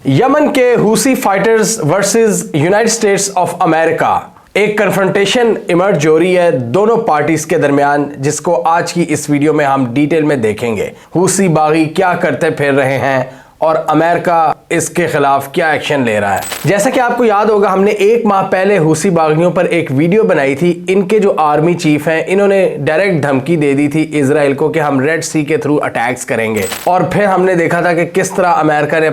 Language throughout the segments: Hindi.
यमन के हुसी fighters versus United states of America, एक कन्फ्रंटेशन इमर्ज हो रही है दोनों पार्टीज के दरमियान, जिसको आज की इस वीडियो में हम डिटेल में देखेंगे। हुसी बागी क्या करते फिर रहे हैं और अमेरिका इसके खिलाफ क्या एक्शन ले रहा है। जैसा कि आपको याद होगा, हमने एक माह पहले हुसी बागियों पर एक वीडियो बनाई थी। इनके जो आर्मी चीफ हैं, इन्होंने डायरेक्ट धमकी दे दी थी इजराइल को कि हम रेड सी के थ्रू अटैक्स करेंगे। और फिर हमने देखा था कि किस तरह अमेरिका ने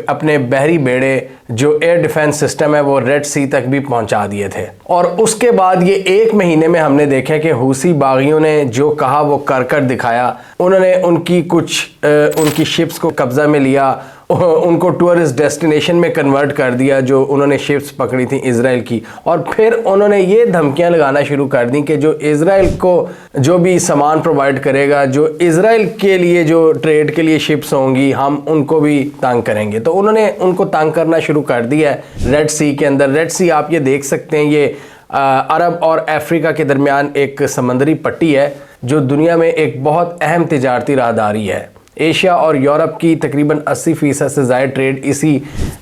अपने बहरी बेड़े जो एयर डिफेंस सिस्टम है वो रेड सी तक भी पहुंचा दिए थे। और उसके बाद ये एक महीने में हमने देखा कि हुसी बागियों ने जो कहा वो कर दिखाया। उन्होंने उनकी शिप्स को कब्जा में लिया, उनको टूरिस्ट डेस्टिनेशन में कन्वर्ट कर दिया जो उन्होंने शिप्स पकड़ी थी इजराइल की। और फिर उन्होंने ये धमकियां लगाना शुरू कर दी कि जो इजराइल को जो भी सामान प्रोवाइड करेगा, जो इजराइल के लिए जो ट्रेड के लिए शिप्स होंगी, हम उनको भी तंग करेंगे। तो उन्होंने उनको तंग करना शुरू कर दिया है रेड सी के अंदर। रेड सी आप ये देख सकते हैं, ये अरब और अफ्रीका के दरमियान एक समंदरी पट्टी है जो दुनिया में एक बहुत अहम तिजारती राहदारी है। एशिया और यूरोप की तकरीबन 80% से ज़्यादा ट्रेड इसी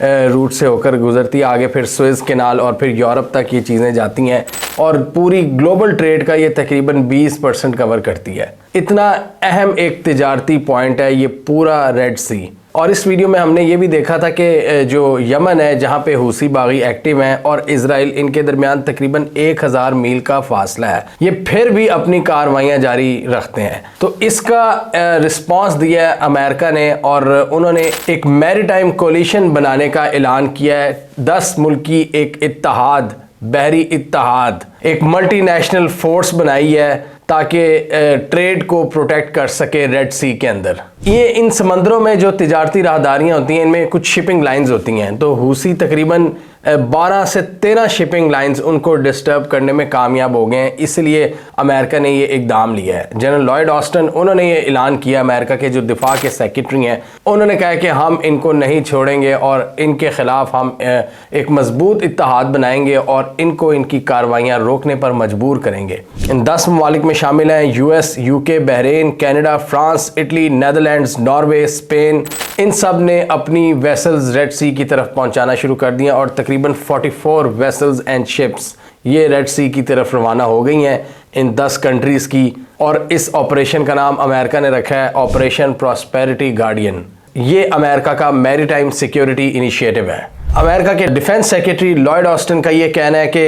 रूट से होकर गुजरती है। आगे फिर सुएज़ कैनाल और फिर यूरोप तक ये चीज़ें जाती हैं और पूरी ग्लोबल ट्रेड का ये तकरीबन 20% कवर करती है। इतना अहम एक तिजारती पॉइंट है ये पूरा रेड सी। और इस वीडियो में हमने ये भी देखा था कि जो यमन है, जहाँ पे हुसी बागी एक्टिव हैं, और इजराइल, इनके दरमियान तकरीबन 1000 मील का फासला है। ये फिर भी अपनी कार्रवाइयाँ जारी रखते हैं। तो इसका रिस्पांस दिया है अमेरिका ने और उन्होंने एक मैरीटाइम कोलिशन बनाने का ऐलान किया है। 10 मुल्की एक इत्तेहाद, बहरी इत्तेहाद, एक मल्टीनेशनल फोर्स बनाई है ताकि ट्रेड को प्रोटेक्ट कर सके रेड सी के अंदर। ये इन समंदरों में जो तिजारती राहदारियाँ होती हैं, इनमें कुछ शिपिंग लाइंस होती हैं। तो हुसी तकरीबन 12 से 13 शिपिंग लाइंस उनको डिस्टर्ब करने में कामयाब हो गए हैं, इसलिए अमेरिका ने ये इकदाम लिया है। जनरल लॉयड ऑस्टिन, उन्होंने ये ऐलान किया, अमेरिका के जो दिफा के सेक्रेटरी हैं, उन्होंने कहा कि हम इनको नहीं छोड़ेंगे और इनके खिलाफ हम एक मजबूत इत्तेहाद बनाएंगे और इनको इनकी कार्रवाइयाँ रोकने पर मजबूर करेंगे। इन 10 ममालिक में शामिल हैं US, UK, Bahrain, Canada, France, Italy, Netherlands, Norway, Spain. इन सब ने अपनी वेसल्स रेड सी की तरफ पहुंचाना शुरू कर दिया और तकरीबन 44 वेसल्स एंड शिप्स ये रेड सी की तरफ रवाना हो गई हैं इन 10 कंट्रीज़ की। और इस ऑपरेशन का नाम अमेरिका ने रखा है ऑपरेशन प्रॉस्पेरिटी गार्डियन। ये अमेरिका का मैरीटाइम सिक्योरिटी इनिशिएटिव है। अमेरिका के डिफेंस सेक्रेटरी लॉयड ऑस्टिन का ये कहना है कि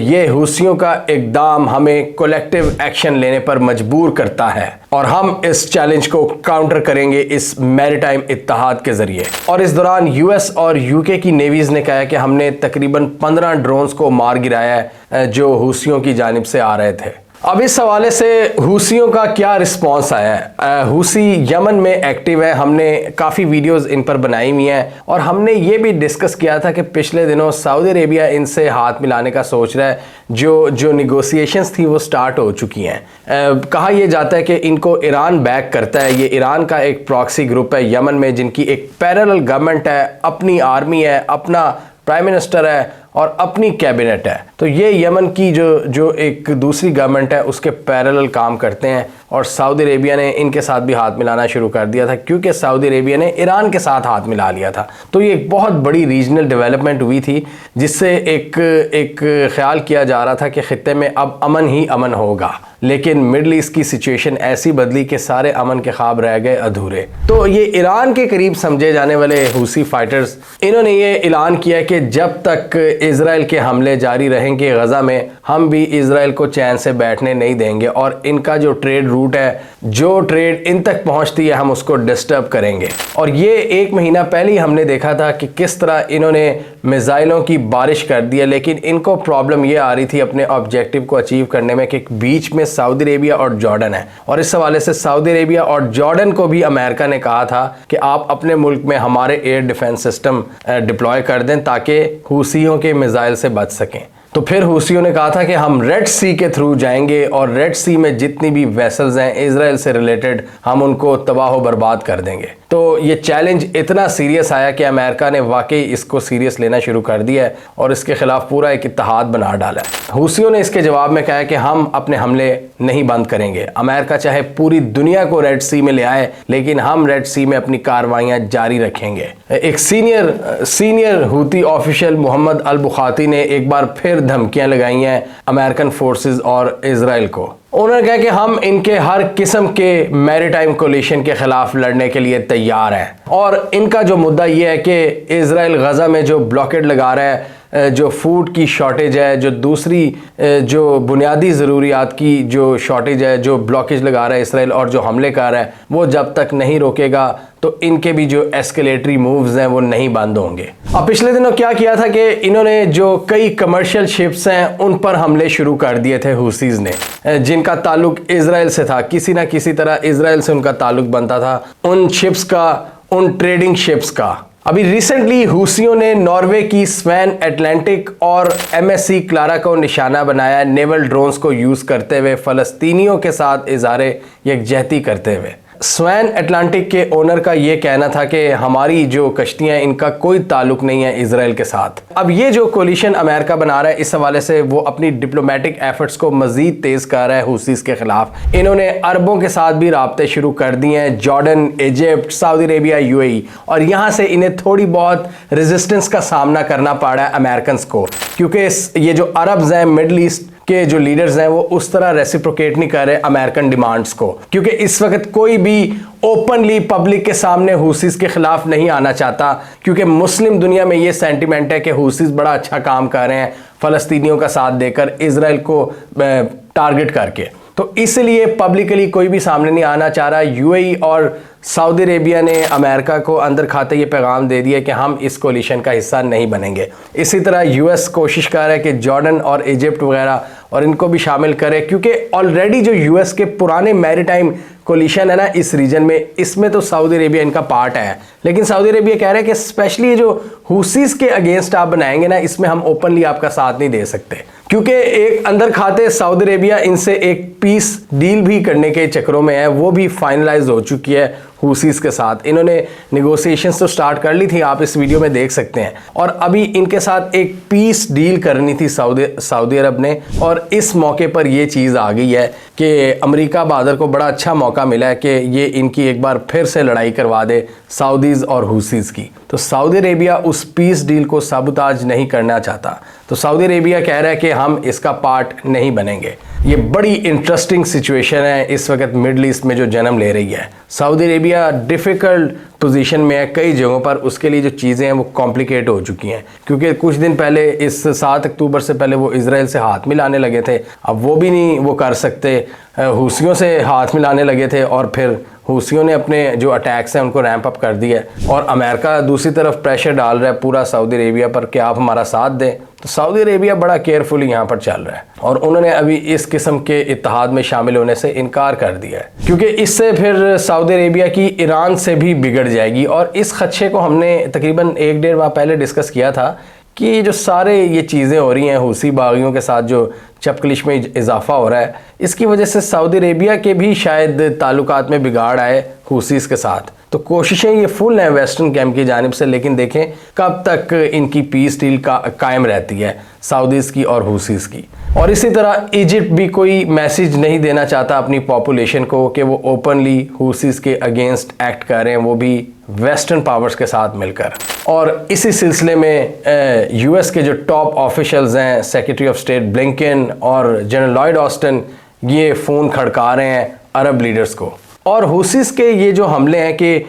ये हुसियों का इकदाम हमें कलेक्टिव एक्शन लेने पर मजबूर करता है और हम इस चैलेंज को काउंटर करेंगे इस मैरीटाइम इत्तेहाद के जरिए। और इस दौरान US और UK की नेवीज़ ने कहा है कि हमने तकरीबन 15 ड्रोन्स को मार गिराया है जो हुसियों की जानिब से आ रहे थे। अब इस हवाले से हुसियों का क्या रिस्पांस आया है। हुसी यमन में एक्टिव है, हमने काफ़ी वीडियोस इन पर बनाई हुई हैं और हमने ये भी डिस्कस किया था कि पिछले दिनों सऊदी अरेबिया इनसे हाथ मिलाने का सोच रहा है। जो निगोसिएशंस थी वो स्टार्ट हो चुकी हैं। कहा यह जाता है कि इनको ईरान बैक करता है। ये ईरान का एक प्रॉक्सी ग्रुप है यमन में, जिनकी एक पैरेलल गवर्नमेंट है, अपनी आर्मी है, अपना प्राइम मिनिस्टर है और अपनी कैबिनेट है। तो ये यमन की जो एक दूसरी गवर्नमेंट है उसके पैरेलल काम करते हैं और सऊदी अरेबिया ने इनके साथ भी हाथ मिलाना शुरू कर दिया था क्योंकि सऊदी अरेबिया ने ईरान के साथ हाथ मिला लिया था। तो ये एक बहुत बड़ी रीजनल डेवलपमेंट हुई थी जिससे एक ख्याल किया जा रहा था कि खित्ते में अब अमन ही अमन होगा। लेकिन मिडल ईस्ट की सिचुएशन ऐसी बदली कि सारे अमन के ख्वाब रह गए अधूरे। तो ये ईरान के करीब समझे जाने वाले हुसी फाइटर्स, इन्होंने ये ऐलान किया कि जब तक इजराइल के हमले जारी रहेंगे गजा में, हम भी इजराइल को चैन से बैठने नहीं देंगे और इनका जो ट्रेड रूट है, जो ट्रेड इन तक पहुंचती है, हम उसको डिस्टर्ब करेंगे। और ये एक महीना पहले ही हमने देखा था कि किस तरह इन्होंने मिसाइलों की बारिश कर दी है। लेकिन इनको प्रॉब्लम ये आ रही थी अपने ऑब्जेक्टिव को अचीव करने में कि बीच में सऊदी अरेबिया और जॉर्डन है। और इस हवाले से सऊदी अरेबिया और जॉर्डन को भी अमेरिका ने कहा था कि आप अपने मुल्क में हमारे एयर डिफेंस सिस्टम डिप्लॉय कर दें ताकि हुसियों के मिसाइल से बच सकें। तो फिर हुसियों ने कहा था कि हम रेड सी के थ्रू जाएंगे और रेड सी में जितनी भी वेसल्स हैं इजराइल से रिलेटेड हम उनको तबाह बर्बाद कर देंगे। तो ये चैलेंज इतना सीरियस आया कि अमेरिका ने वाकई इसको सीरियस लेना शुरू कर दिया है और इसके खिलाफ पूरा एक इत्तेहाद बना डाला है। हुसियों ने इसके जवाब में कहा कि हम अपने हमले नहीं बंद करेंगे, अमेरिका चाहे पूरी दुनिया को रेड सी में ले आए लेकिन हम रेड सी में अपनी कार्रवाइयां जारी रखेंगे। एक सीनियर हुती ऑफिशियल मोहम्मद अल बुखाती ने एक बार फिर धमकियां लगाई हैं अमेरिकन फोर्सेस और इजराइल को। उन्होंने कहा कि हम इनके हर किस्म के मैरीटाइम कोलिशन के खिलाफ लड़ने के लिए तैयार हैं और इनका जो मुद्दा ये है कि इजराइल गजा में जो ब्लॉकेड लगा रहा है, जो फूड की शॉर्टेज है, जो दूसरी जो बुनियादी ज़रूरियात की जो शॉर्टेज है, जो ब्लॉकेज लगा रहा है इसराइल और जो हमले कर रहा है, वो जब तक नहीं रोकेगा तो इनके भी जो एस्केलेटरी मूव्स हैं वो नहीं बंद होंगे। अब पिछले दिनों क्या किया था कि इन्होंने जो कई कमर्शियल शिप्स हैं उन पर हमले शुरू कर दिए थे हुसीज ने, जिनका ताल्लुक इजराइल से था, किसी ना किसी तरह इजराइल से उनका ताल्लुक बनता था, उन शिप्स का, उन ट्रेडिंग शिप्स का। अभी रिसेंटली हुसियों ने नॉर्वे की स्वैन अटलांटिक और MSC क्लारा को निशाना बनाया नेवल ड्रोन्स को यूज करते हुए फलस्तीनियों के साथ इज़हारे यकजहती करते हुए। स्वैन अटलांटिक के ओनर का यह कहना था कि हमारी जो कश्तियां इनका कोई ताल्लुक नहीं है इजराइल के साथ। अब ये जो कोलिशन अमेरिका बना रहा है इस हवाले से वो अपनी डिप्लोमेटिक एफर्ट्स को मजीद तेज कर रहा है हुसीस के खिलाफ। इन्होंने अरबों के साथ भी राब्ते शुरू कर दिए हैं, Jordan, Egypt, Saudi Arabia, UAE, और यहाँ से इन्हें थोड़ी बहुत रेजिस्टेंस का सामना करना पड़ा है अमेरिकन को, क्योंकि ये जो अरब्स हैं, मिडल ईस्ट के जो लीडर्स हैं वो उस तरह रेसिप्रोकेट नहीं कर रहे अमेरिकन डिमांड्स को, क्योंकि इस वक्त कोई भी ओपनली पब्लिक के सामने हुसीस के खिलाफ नहीं आना चाहता, क्योंकि मुस्लिम दुनिया में ये सेंटिमेंट है कि हुसीस बड़ा अच्छा काम कर रहे हैं फलस्तीनियों का साथ देकर इजराइल को टारगेट करके। तो इसलिए पब्लिकली कोई भी सामने नहीं आना चाह रहा। UAE और सऊदी अरेबिया ने अमेरिका को अंदर खाते ये पैगाम दे दिया कि हम इस कोलिशन का हिस्सा नहीं बनेंगे। इसी तरह US कोशिश कर रहा है कि जॉर्डन और इजिप्ट वगैरह और इनको भी शामिल करे, क्योंकि ऑलरेडी जो US के पुराने मैरीटाइम कोलिशन है ना इस रीजन में, इसमें तो सऊदी अरेबिया इनका पार्ट है, लेकिन सऊदी अरेबिया कह रहा है कि स्पेशली ये जो हुसीस के अगेंस्ट आप बनाएंगे ना, इसमें हम ओपनली आपका साथ नहीं दे सकते, क्योंकि एक अंदर खाते सऊदी अरेबिया इनसे एक पीस डील भी करने के चक्रों में है, वो भी फाइनलाइज हो चुकी है हुसीस के साथ। इन्होंने नेगोशिएशंस तो स्टार्ट कर ली थी, आप इस वीडियो में देख सकते हैं, और अभी इनके साथ एक पीस डील करनी थी सऊदी अरब ने, और इस मौके पर यह चीज़ आ गई है कि अमेरिका बहादुर को बड़ा अच्छा मौका मिला है कि ये इनकी एक बार फिर से लड़ाई करवा दे सऊदीज़ और हुसीस की। तो सऊदी अरेबिया उस पीस डील को साबुताज नहीं करना चाहता, तो सऊदी अरेबिया कह रहा है कि हम इसका पार्ट नहीं बनेंगे। ये बड़ी इंटरेस्टिंग सिचुएशन है इस वक्त मिडल ईस्ट में जो जन्म ले रही है। सऊदी अरेबिया डिफ़िकल्ट पोजीशन में है कई जगहों पर, उसके लिए जो चीज़ें हैं वो कॉम्प्लिकेट हो चुकी हैं, क्योंकि कुछ दिन पहले इस 7 अक्टूबर से पहले वो इजराइल से हाथ मिलाने लगे थे, अब वो भी नहीं वो कर सकते, हुसियों से हाथ मिलाने लगे थे, और फिर हुसियों ने अपने जो अटैक्स हैं उनको रैंप अप कर दिया है, और अमेरिका दूसरी तरफ प्रेशर डाल रहा है पूरा सऊदी अरेबिया पर कि आप हमारा साथ दें। तो सऊदी अरेबिया बड़ा केयरफुली यहाँ पर चल रहा है, और उन्होंने अभी इस किस्म के इत्तेहाद में शामिल होने से इनकार कर दिया है, क्योंकि इससे फिर सऊदी अरेबिया की ईरान से भी बिगड़ जाएगी। और इस खदशे को हमने तकरीबन 1-1.5 माह पहले डिस्कस किया था कि जो सारे ये चीज़ें हो रही हैं हुसी बागियों के साथ, जो चपकलिश में इजाफा हो रहा है, इसकी वजह से सऊदी अरेबिया के भी शायद ताल्लुकात में बिगाड़ आए हुसीस के साथ। तो कोशिशें ये फुल हैं वेस्टर्न कैंप की जानिब से, लेकिन देखें कब तक इनकी पीस डील का कायम रहती है सऊदीज़ की और हुसीस की। और इसी तरह इजिप्ट भी कोई मैसेज नहीं देना चाहता अपनी पॉपुलेशन को कि वो ओपनली हुसीस के अगेंस्ट एक्ट कर रहे हैं, वो भी वेस्टर्न पावर्स के साथ मिलकर। और इसी सिलसिले में US के जो टॉप ऑफिशियल्स हैं, सेक्रेटरी ऑफ स्टेट ब्लिंकन और जनरल लॉयड ऑस्टिन, ये फ़ोन खड़का रहे हैं अरब लीडर्स को। और हुसीस के ये जो हमले हैं कि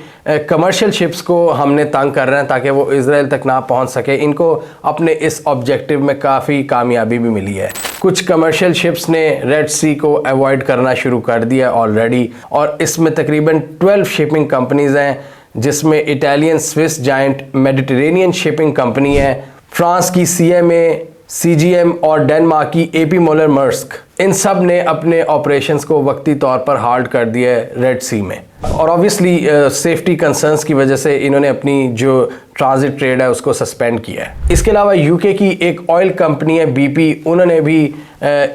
कमर्शियल शिप्स को हमने तंग कर रहे हैं ताकि वो इजराइल तक ना पहुंच सके, इनको अपने इस ऑब्जेक्टिव में काफ़ी कामयाबी भी मिली है। कुछ कमर्शियल शिप्स ने रेड सी को अवॉइड करना शुरू कर दिया ऑलरेडी, और इसमें तकरीबन 12 शिपिंग कंपनीज़ हैं, जिसमें Italian Swiss giant Mediterranean shipping company है, फ्रांस की CMA, CGM और डेनमार्क की AP मोलर मर्स्क। इन सब ने अपने ऑपरेशंस को वक्ती तौर पर हाल्ट कर दिया है रेड सी में। और ऑब्वियसली सेफ्टी कंसर्न्स की वजह से इन्होंने अपनी जो ट्रांजिट ट्रेड है उसको सस्पेंड किया है। इसके अलावा यूके की एक ऑयल कंपनी है BP, उन्होंने भी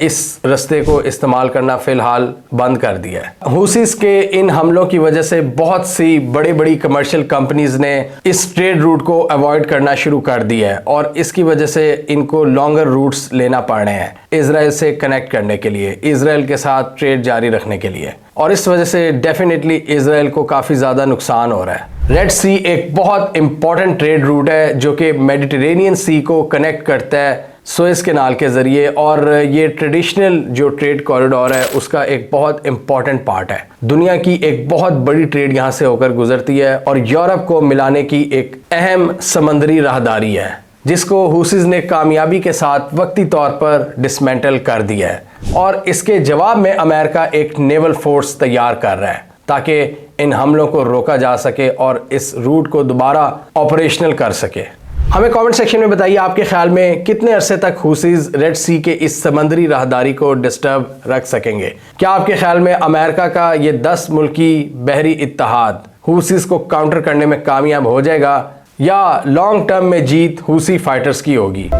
इस रास्ते को इस्तेमाल करना फ़िलहाल बंद कर दिया है। हुसीस के इन हमलों की वजह से बहुत सी बड़ी बड़ी कमर्शियल कंपनीज ने इस ट्रेड रूट को अवॉइड करना शुरू कर दिया है और इसकी वजह से इनको लॉन्गर रूट्स लेना पड़ रहे हैं इजराइल से कनेक्ट करने के लिए, इजराइल के साथ ट्रेड जारी रखने के लिए, और इस वजह से डेफिनेटली इजराइल को काफ़ी ज़्यादा नुकसान हो रहा है। रेड सी एक बहुत इंपॉर्टेंट ट्रेड रूट है जो कि मेडिटेरेनियन सी को कनेक्ट करता है सुएज कैनाल के ज़रिए, और ये ट्रेडिशनल जो ट्रेड कॉरिडोर है उसका एक बहुत इंपॉर्टेंट पार्ट है। दुनिया की एक बहुत बड़ी ट्रेड यहाँ से होकर गुजरती है और यूरोप को मिलाने की एक अहम समंदरी राहदारी है जिसको हुसीज ने कामयाबी के साथ वक्ती तौर पर डिसमेंटल कर दिया है, और इसके जवाब में अमेरिका एक नेवल फोर्स तैयार कर रहा है ताकि इन हमलों को रोका जा सके और इस रूट को दोबारा ऑपरेशनल कर सके। हमें कमेंट सेक्शन में बताइए आपके ख्याल में कितने अरसे तक हुसीज रेड सी के इस समंदरी राहदारी को डिस्टर्ब रख सकेंगे। क्या आपके ख्याल में अमेरिका का ये 10 मुल्की बहरी इत्तेहाद हुसीज को काउंटर करने में कामयाब हो जाएगा या लॉन्ग टर्म में जीत हुसी फाइटर्स की होगी?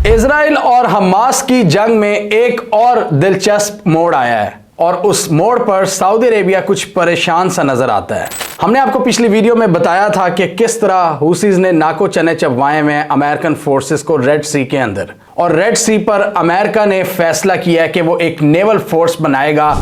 इजराइल और हमास की जंग में एक और दिलचस्प मोड़ आया है और उस मोड़ पर सऊदी अरेबिया कुछ परेशान सा नजर आता है। हमने आपको पिछली वीडियो में बताया था कि किस तरह हुसीज ने नाको चने चबवाए में अमेरिकन फोर्सेस को रेड सी के अंदर, और रेड सी पर अमेरिका ने फैसला किया है कि वो एक नेवल फोर्स बनाएगा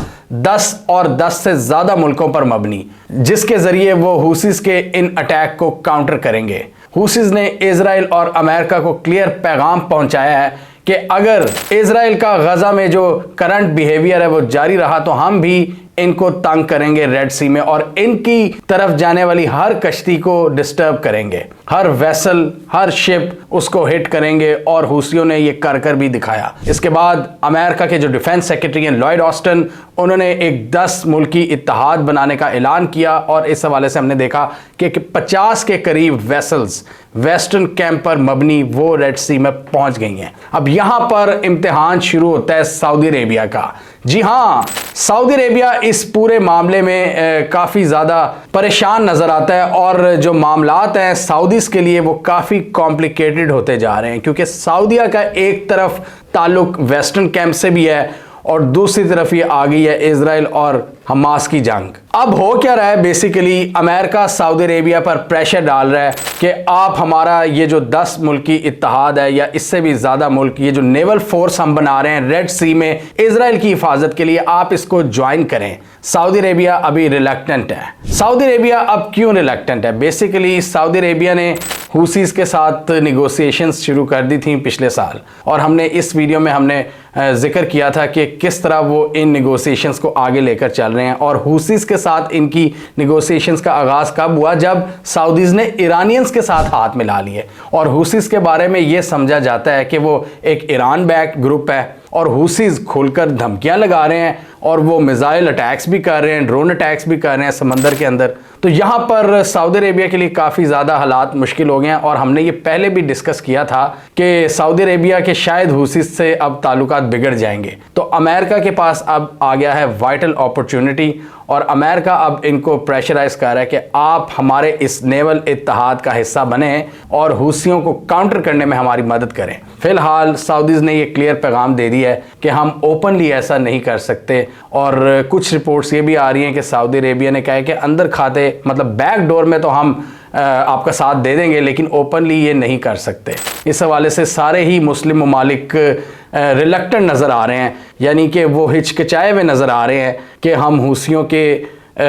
10 और 10 से ज्यादा मुल्कों पर मबनी, जिसके जरिए वो हुसीज के इन अटैक को काउंटर करेंगे। हुसीज ने इजराइल और अमेरिका को क्लियर पैगाम पहुंचाया है कि अगर इजराइल का गजा में जो करंट बिहेवियर है वो जारी रहा तो हम भी इनको तंग करेंगे रेड सी में, और इनकी तरफ जाने वाली हर कश्ती को डिस्टर्ब करेंगे, हर वेसल, हर शिप उसको हिट करेंगे, और हुसियों ने ये कर भी दिखाया। इसके बाद अमेरिका के जो डिफेंस सेक्रेटरी हैं लॉयड ऑस्टिन, उन्होंने एक 10 मुल्की इत्तेहाद बनाने का ऐलान किया, और इस हवाले से हमने देखा कि 50 के करीब वेसल्स वेस्टर्न कैंप पर मबनी वो रेड सी में पहुंच गई हैं। अब यहां पर इम्तिहान शुरू होता है सऊदी अरेबिया का। जी हां, सऊदी अरेबिया इस पूरे मामले में काफ़ी ज़्यादा परेशान नज़र आता है, और जो मामलात हैं सऊदीज़ के लिए वो काफ़ी कॉम्प्लिकेटेड होते जा रहे हैं, क्योंकि सऊदीया का एक तरफ ताल्लुक वेस्टर्न कैंप से भी है और दूसरी तरफ ये आ गई है इजराइल और हमास की जंग। अब हो क्या रहा है, बेसिकली अमेरिका सऊदी अरेबिया पर प्रेशर डाल रहा है कि आप हमारा ये जो 10 मुल्की इत्तेहाद है या इससे भी ज़्यादा मुल्क, ये जो नेवल फोर्स हम बना रहे हैं रेड सी में इजराइल की हिफाजत के लिए, आप इसको ज्वाइन करें। सऊदी अरेबिया अभी रिलक्टेंट है। सऊदी अरेबिया अब क्यों रिलक्टेंट है? बेसिकली सऊदी अरेबिया ने हुसीज के साथ निगोसिएशंस शुरू कर दी थी पिछले साल, और हमने इस वीडियो में हमने जिक्र किया था कि किस तरह वो इन निगोसिएशंस को आगे लेकर चल रहे हैं। और हुसीज के साथ इनकी निगोसिएशंस का आगाज कब हुआ? जब सऊदीज ने ईरानियंस के साथ हाथ मिला लिए, और हुसीज के बारे में ये समझा जाता है कि वो एक ईरान बैक्ड ग्रुप है, और हुसीज खुलकर धमकियां लगा रहे हैं, और वो मिसाइल अटैक्स भी कर रहे हैं, ड्रोन अटैक्स भी कर रहे हैं समंदर के अंदर। तो यहाँ पर सऊदी अरेबिया के लिए काफ़ी ज़्यादा हालात मुश्किल हो गए हैं, और हमने ये पहले भी डिस्कस किया था कि सऊदी अरेबिया के शायद हुसीज से अब ताल्लुकात बिगड़ जाएंगे। तो अमेरिका के पास अब आ गया है वाइटल अपॉर्चुनिटी, और अमेरिका अब इनको प्रेशराइज कर रहा है कि आप हमारे इस नेवल इत्तेहाद का हिस्सा बने और हुसियों को काउंटर करने में हमारी मदद करें। फिलहाल सऊदीज ने ये क्लियर पैगाम दे दिया है कि हम ओपनली ऐसा नहीं कर सकते, और कुछ रिपोर्ट्स ये भी आ रही हैं कि सऊदी अरेबिया ने कहा है कि अंदर खाते, मतलब बैक डोर में तो हम आपका साथ दे देंगे, लेकिन ओपनली ये नहीं कर सकते। इस हवाले से सारे ही मुस्लिम ममालिक रिलक्टेंट नज़र आ रहे हैं, यानी कि वो हिचकिचाए हुए नज़र आ रहे हैं कि हम हुसियों के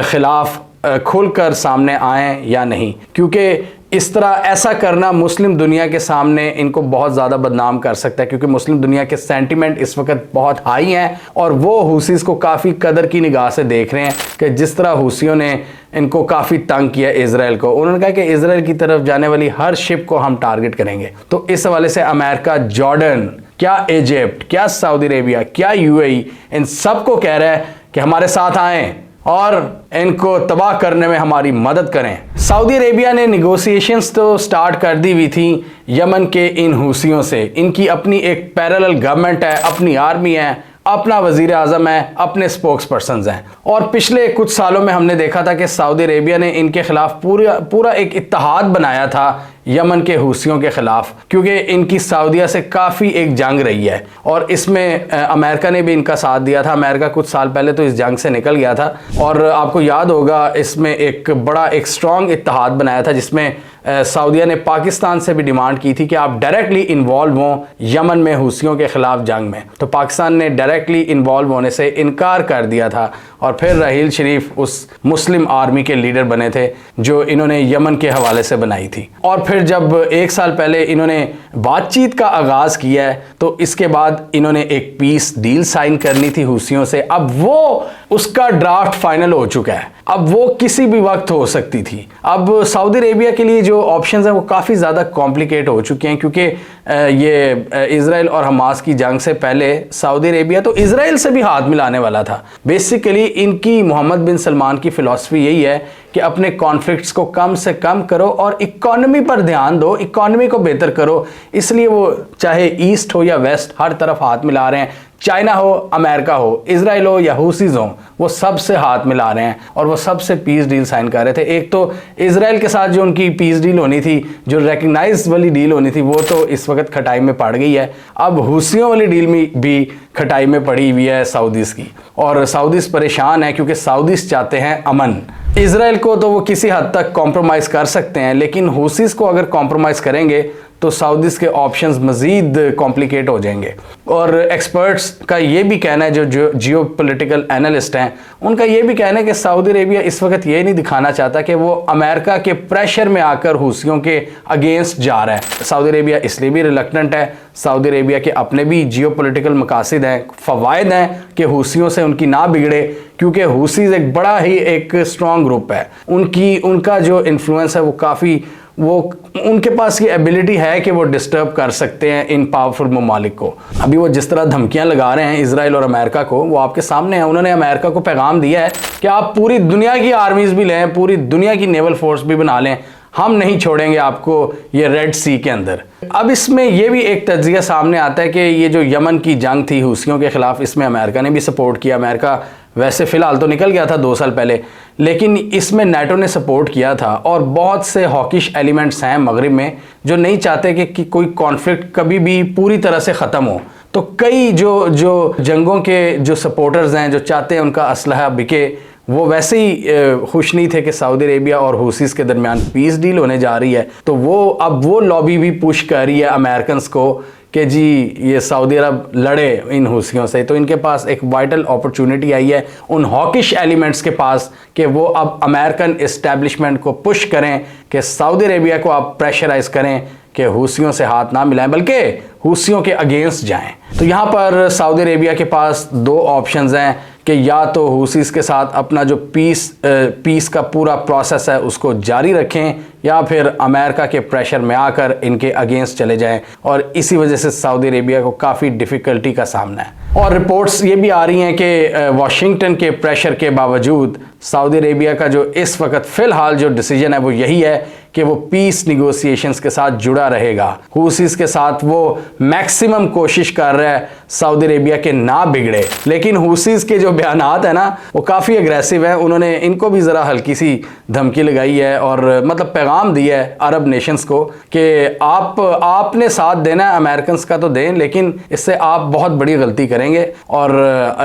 ख़िलाफ़ खुलकर सामने आएँ या नहीं, क्योंकि इस तरह ऐसा करना मुस्लिम दुनिया के सामने इनको बहुत ज़्यादा बदनाम कर सकता है, क्योंकि मुस्लिम दुनिया के सेंटिमेंट इस वक्त बहुत हाई हैं, और वो हुसीज़ को काफ़ी कदर की निगाह से देख रहे हैं कि जिस तरह हुसियों ने इनको काफ़ी तंग किया इजराइल को। उन्होंने कहा कि इजराइल की तरफ जाने वाली हर शिप को हम टारगेट करेंगे। तो इस हवाले से अमेरिका, जॉर्डन, क्या इजिप्ट, क्या सऊदी अरेबिया, क्या UAE, इन सब को कह रहा है कि हमारे साथ आएँ और इनको तबाह करने में हमारी मदद करें। सऊदी अरेबिया ने निगोशिएशंस तो स्टार्ट कर दी हुई थी यमन के इन हूसियों से। इनकी अपनी एक पैरेलल गवर्नमेंट है, अपनी आर्मी है, अपना वजीर आज़म है, अपने स्पोक्स पर्सनस हैं। और पिछले कुछ सालों में हमने देखा था कि सऊदी अरेबिया ने इनके खिलाफ पूरा एक इत्तेहाद बनाया था यमन के हूसियों के खिलाफ, क्योंकि इनकी सऊदीया से काफ़ी एक जंग रही है और इसमें अमेरिका ने भी इनका साथ दिया था। अमेरिका कुछ साल पहले तो इस जंग से निकल गया था और आपको याद होगा इसमें एक स्ट्रॉन्ग इत्तेहाद बनाया था जिसमें सऊदीया ने पाकिस्तान से भी डिमांड की थी कि आप डायरेक्टली इन्वॉल्व हों यमन में हूसियों के खिलाफ जंग में। तो पाकिस्तान ने डायरेक्टली इन्वॉल्व होने से इनकार कर दिया था और फिर रहील शरीफ उस मुस्लिम आर्मी के लीडर बने थे जो इन्होंने यमन के हवाले से बनाई थी। और फिर जब एक साल पहले इन्होंने बातचीत का आगाज़ किया है तो इसके बाद इन्होंने एक पीस डील साइन करनी थी हूसियों से। अब वो उसका ड्राफ्ट फाइनल हो चुका है, अब वो किसी भी वक्त हो सकती थी। अब सऊदी अरेबिया के लिए जो ऑप्शंस हैं वो काफ़ी ज़्यादा कॉम्प्लिकेट हो चुके हैं, क्योंकि ये इजराइल और हमास की जंग से पहले सऊदी अरेबिया तो इजराइल से भी हाथ मिलाने वाला था। बेसिकली इनकी मोहम्मद बिन सलमान की फ़िलॉसफी यही है कि अपने कॉन्फ्लिक्ट्स को कम से कम करो और इकॉनमी पर ध्यान दो, इकॉनमी को बेहतर करो। इसलिए वो चाहे ईस्ट हो या वेस्ट हर तरफ हाथ मिला रहे हैं, चाइना हो, अमेरिका हो, इजराइल हो या हूसीज हो, वो सबसे हाथ मिला रहे हैं और वो सबसे पीस डील साइन कर रहे थे। एक तो इजराइल के साथ जो उनकी पीस डील होनी थी, जो रिकग्नाइज वाली डील होनी थी, वो तो इस वक्त खटाई में पड़ गई है। अब हूसियों वाली डील में भी खटाई में पड़ी हुई है सऊदीज़ की, और सऊदीज़ परेशान है क्योंकि सऊदीज़ चाहते हैं अमन। इजराइल को तो वो किसी हद तक कॉम्प्रोमाइज़ कर सकते हैं, लेकिन हूसीज़ को अगर कॉम्प्रोमाइज़ करेंगे तो सऊदीज़ के ऑप्शंस मज़ीद कॉम्प्लिकेट हो जाएंगे। और एक्सपर्ट्स का ये भी कहना है, जो जियो पोलिटिकल एनालिस्ट हैं, उनका ये भी कहना है कि सऊदी अरेबिया इस वक्त ये नहीं दिखाना चाहता कि वो अमेरिका के प्रेशर में आकर हूसियों के अगेंस्ट जा रहा है। सऊदी अरेबिया इसलिए भी रिलक्टेंट है, सऊदी अरेबिया के अपने भी जियो पोलिटिकल मकासद हैं, फ़वाइद हैं कि हूसियों से उनकी ना बिगड़े, क्योंकि हूसीज़ एक बड़ा ही एक स्ट्रॉन्ग ग्रुप है। उनका जो इन्फ्लुएंस है वो काफ़ी, वो उनके पास ये एबिलिटी है कि वो डिस्टर्ब कर सकते हैं इन पावरफुल ममालिक को। अभी वो जिस तरह धमकियां लगा रहे हैं इजराइल और अमेरिका को, वो आपके सामने है। उन्होंने अमेरिका को पैगाम दिया है कि आप पूरी दुनिया की आर्मीज भी लें, पूरी दुनिया की नेवल फोर्स भी बना लें, हम नहीं छोड़ेंगे आपको ये रेड सी के अंदर। अब इसमें यह भी एक तज्जिया सामने आता है कि ये जो यमन की जंग थी हूसियों के खिलाफ, इसमें अमेरिका ने भी सपोर्ट किया। अमेरिका वैसे फ़िलहाल तो निकल गया था 2 साल पहले, लेकिन इसमें नाटो ने सपोर्ट किया था। और बहुत से हॉकिश एलिमेंट्स हैं मगरिब में जो नहीं चाहते कि कोई कॉन्फ्लिक्ट कभी भी पूरी तरह से ख़त्म हो। तो कई जो जंगों के जो सपोर्टर्स हैं, जो चाहते हैं उनका असलहा बिके, वो वैसे ही खुश नहीं थे कि सऊदी अरेबिया और हूसीज़ के दरमियान पीस डील होने जा रही है। तो अब वो लॉबी भी पुश कर रही है अमेरिकन को कि जी ये सऊदी अरब लड़े इन हूसियों से। तो इनके पास एक वाइटल अपॉर्चुनिटी आई है उन हॉकिश एलिमेंट्स के पास कि वो अब अमेरिकन इस्टेब्लिशमेंट को पुश करें कि सऊदी अरेबिया को आप प्रेशराइज करें कि हूसियों से हाथ ना मिलाएं बल्कि हूसियों के अगेंस्ट जाएं। तो यहाँ पर सऊदी अरेबिया के पास 2 ऑप्शंस हैं कि या तो हूसीज़ के साथ अपना जो पीस का पूरा प्रोसेस है उसको जारी रखें, या फिर अमेरिका के प्रेशर में आकर इनके अगेंस्ट चले जाएं। और इसी वजह से सऊदी अरेबिया को काफ़ी डिफ़िकल्टी का सामना है। और रिपोर्ट्स ये भी आ रही हैं कि वाशिंगटन के प्रेशर के बावजूद सऊदी अरेबिया का जो इस वक्त फ़िलहाल जो डिसीजन है वो यही है कि वो पीस निगोशिएशंस के साथ जुड़ा रहेगा। हूसीज़ के साथ वो मैक्सिमम कोशिश कर रहा है सऊदी अरेबिया के ना बिगड़े। लेकिन हूसीज़ के जो बयानात है ना वो काफ़ी अग्रेसिव है। उन्होंने इनको भी ज़रा हल्की सी धमकी लगाई है और मतलब पैगाम दिया है अरब नेशंस को कि आपने साथ देना है, अमेरिकन का तो दें, लेकिन इससे आप बहुत बड़ी गलती करेंगे और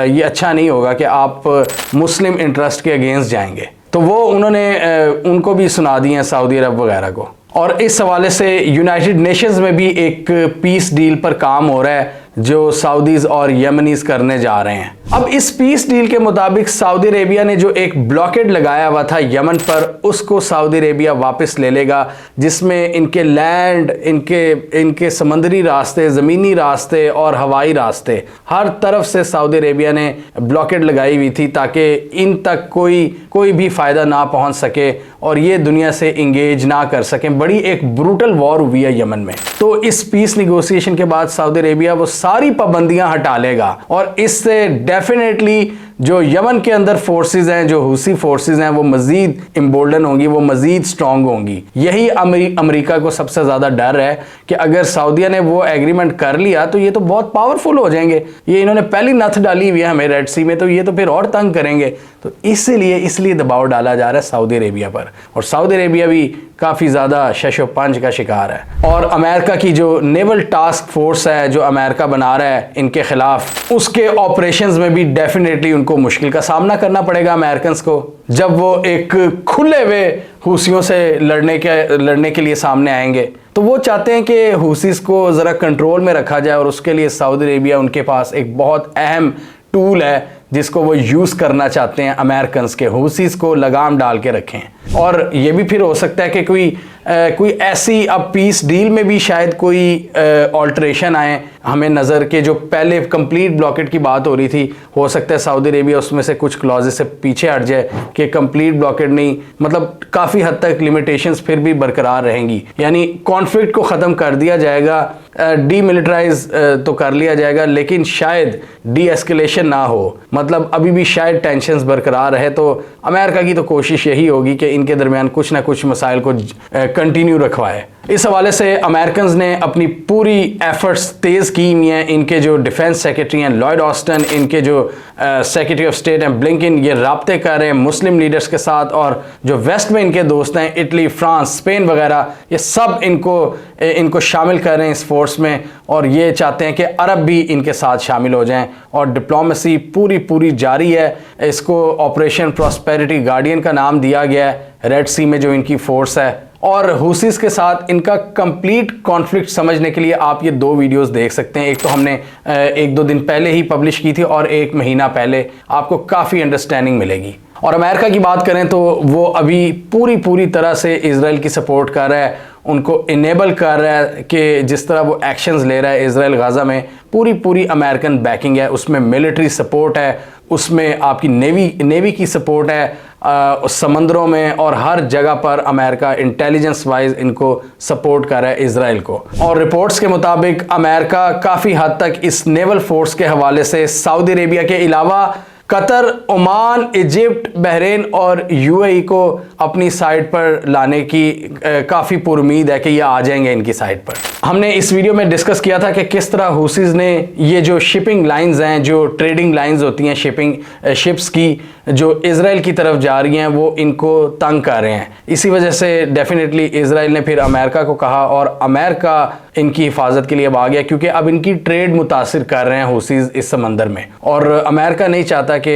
ये अच्छा नहीं होगा कि आप मुस्लिम इंटरेस्ट के अगेंस्ट जाएंगे। तो वो उन्होंने उनको भी सुना दी हैं सऊदी अरब वगैरह को। और इस हवाले से यूनाइटेड नेशंस में भी एक पीस डील पर काम हो रहा है जो सऊदीज़ और यमनीज़ करने जा रहे हैं। अब इस पीस डील के मुताबिक सऊदी अरेबिया ने जो एक ब्लॉकेड लगाया हुआ था यमन पर, उसको सऊदी अरेबिया वापस ले लेगा, जिसमें इनके लैंड, इनके समंदरी रास्ते, ज़मीनी रास्ते और हवाई रास्ते, हर तरफ से सऊदी अरेबिया ने ब्लॉकेड लगाई हुई थी ताकि इन तक कोई भी फ़ायदा ना पहुंच सके और ये दुनिया से इंगेज ना कर सकें। बड़ी एक ब्रूटल वॉर हुई है यमन में। तो इस पीस निगोशिएशन के बाद सऊदी अरेबिया वो सारी पाबंदियां हटा लेगा और इससे डेफिनेटली जो यमन के अंदर फोर्सेस हैं, जो हुसी फोर्सेस हैं, वो मजीद इम्बोल्डन होंगी, वो मजीद स्ट्रांग होंगी। यही अमेरिका को सबसे ज़्यादा डर है कि अगर सऊदीया ने वो एग्रीमेंट कर लिया तो ये तो बहुत पावरफुल हो जाएंगे। ये इन्होंने पहली नथ डाली हुई है हमें रेड सी में, तो ये तो फिर और तंग करेंगे। तो इसलिए दबाव डाला जा रहा है सऊदी अरेबिया पर, और सऊदी अरेबिया भी काफ़ी ज़्यादा शशोपंज का शिकार है। और अमेरिका की जो नेवल टास्क फोर्स है जो अमेरिका बना रहा है इनके खिलाफ, उसके ऑपरेशंस में भी डेफिनेटली उनको मुश्किल का सामना करना पड़ेगा अमेरिकन को, जब वो एक खुले हुए हुसियों से लड़ने के लिए सामने आएंगे। तो वो चाहते हैं कि हुसीस को ज़रा कंट्रोल में रखा जाए, और उसके लिए सऊदी अरेबिया उनके पास एक बहुत अहम टूल है जिसको वो यूज़ करना चाहते हैं अमेरिकन के, हुसीस को लगाम डाल के रखें। और ये भी फिर हो सकता है कि कोई ऐसी अब पीस डील में भी शायद कोई ऑल्ट्रेशन आए हमें नज़र के, जो पहले कंप्लीट ब्लॉकेट की बात हो रही थी, हो सकता है सऊदी अरेबिया उसमें से कुछ क्लॉजेस से पीछे हट जाए कि कंप्लीट ब्लॉकेट नहीं, मतलब काफ़ी हद तक लिमिटेशंस फिर भी बरकरार रहेंगी, यानी कॉन्फ्लिक्ट को ख़त्म कर दिया जाएगा, डीमिलिटराइज तो कर लिया जाएगा, लेकिन शायद डी एस्केलेशन ना हो, मतलब अभी भी शायद टेंशंस बरकरार रहे। तो अमेरिका की तो कोशिश यही होगी कि इनके दरमियान कुछ ना कुछ मसाइल को कंटिन्यू रखवाए। इस हवाले से अमेरिकन ने अपनी पूरी एफर्ट्स तेज़ की हुई हैं। इनके जो डिफेंस सेक्रेटरी हैं लॉयड ऑस्टन, इनके जो सेक्रेटरी ऑफ स्टेट हैं ब्लिंकन, ये राब्ते कर रहे हैं मुस्लिम लीडर्स के साथ, और जो वेस्ट में इनके दोस्त हैं इटली, फ्रांस, स्पेन वगैरह, ये सब इनको शामिल कर रहे हैं इस फोर्स में, और ये चाहते हैं कि अरब भी इनके साथ शामिल हो जाएं। और डिप्लोमेसी पूरी जारी है। इसको ऑपरेशन प्रॉस्पेरिटी गार्डियन का नाम दिया गया है, रेड सी में जो इनकी फोर्स है। और हुसीस के साथ इनका कंप्लीट कॉन्फ्लिक्ट समझने के लिए आप ये दो वीडियोस देख सकते हैं। एक तो हमने 1-2 दिन पहले ही पब्लिश की थी, और 1 महीना पहले, आपको काफ़ी अंडरस्टैंडिंग मिलेगी। और अमेरिका की बात करें तो वो अभी पूरी तरह से इजराइल की सपोर्ट कर रहा है, उनको इनेबल कर रहा है कि जिस तरह वो एक्शंस ले रहा है इजराइल गाज़ा में, पूरी अमेरिकन बैकिंग है, उसमें मिलिट्री सपोर्ट है, उसमें आपकी नेवी की सपोर्ट है, समंदरों में और हर जगह पर अमेरिका इंटेलिजेंस वाइज इनको सपोर्ट कर रहा है इजराइल को। और रिपोर्ट्स के मुताबिक अमेरिका काफ़ी हद तक इस नेवल फोर्स के हवाले से सऊदी अरेबिया के अलावा कतर, ओमान, इजिप्ट, बहरीन और यूएई को अपनी साइड पर लाने की काफ़ी पुरुमीद है कि ये आ जाएंगे इनकी साइड पर। हमने इस वीडियो में डिस्कस किया था कि किस तरह हुसीज ने ये जो शिपिंग लाइंस हैं, जो ट्रेडिंग लाइंस होती हैं शिप्स की, जो इजराइल की तरफ जा रही हैं, वो इनको तंग कर रहे हैं। इसी वजह से डेफिनेटली इजराइल ने फिर अमेरिका को कहा, और अमेरिका इनकी हिफाजत के लिए अब आ गया, क्योंकि अब इनकी ट्रेड मुतासिर कर रहे हैं हुसीज इस समंदर में, और अमेरिका नहीं चाहता कि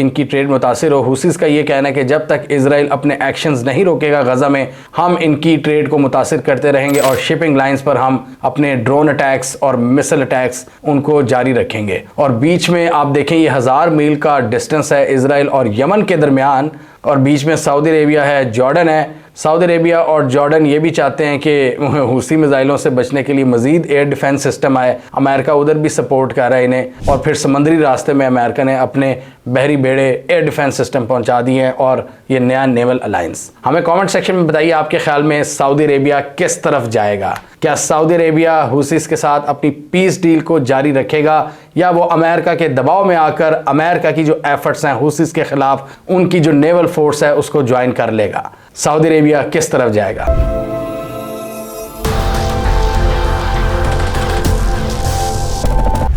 इनकी ट्रेड मुतासिर हो। हुसीज का ये कहना है कि जब तक इजराइल अपने एक्शंस नहीं रोकेगा गजा में, हम इनकी ट्रेड को मुतासिर करते रहेंगे, और शिपिंग लाइंस पर हम अपने ड्रोन अटैक्स और मिसाइल अटैक्स उनको जारी रखेंगे। और बीच में आप देखें ये 1000 मील का डिस्टेंस है इजराइल और यमन के दरमियान, और बीच में सऊदी अरेबिया है, जॉर्डन है। सऊदी अरेबिया और जॉर्डन ये भी चाहते हैं कि हुसी मिसाइलों से बचने के लिए मजीद एयर डिफेंस सिस्टम आए, अमेरिका उधर भी सपोर्ट कर रहा है इन्हें। और फिर समुद्री रास्ते में अमेरिका ने अपने बहरी बेड़े एयर डिफेंस सिस्टम पहुंचा दिए हैं, और ये नया नेवल अलायंस। हमें कमेंट सेक्शन में बताइए आपके ख्याल में सऊदी अरेबिया किस तरफ जाएगा। क्या सऊदी अरेबिया हुसीस के साथ अपनी पीस डील को जारी रखेगा, या वो अमेरिका के दबाव में आकर अमेरिका की जो एफर्ट्स हैं हुसीस के खिलाफ, उनकी जो नेवल फोर्स है उसको ज्वाइन कर लेगा। सऊदी अरेबिया किस तरफ जाएगा?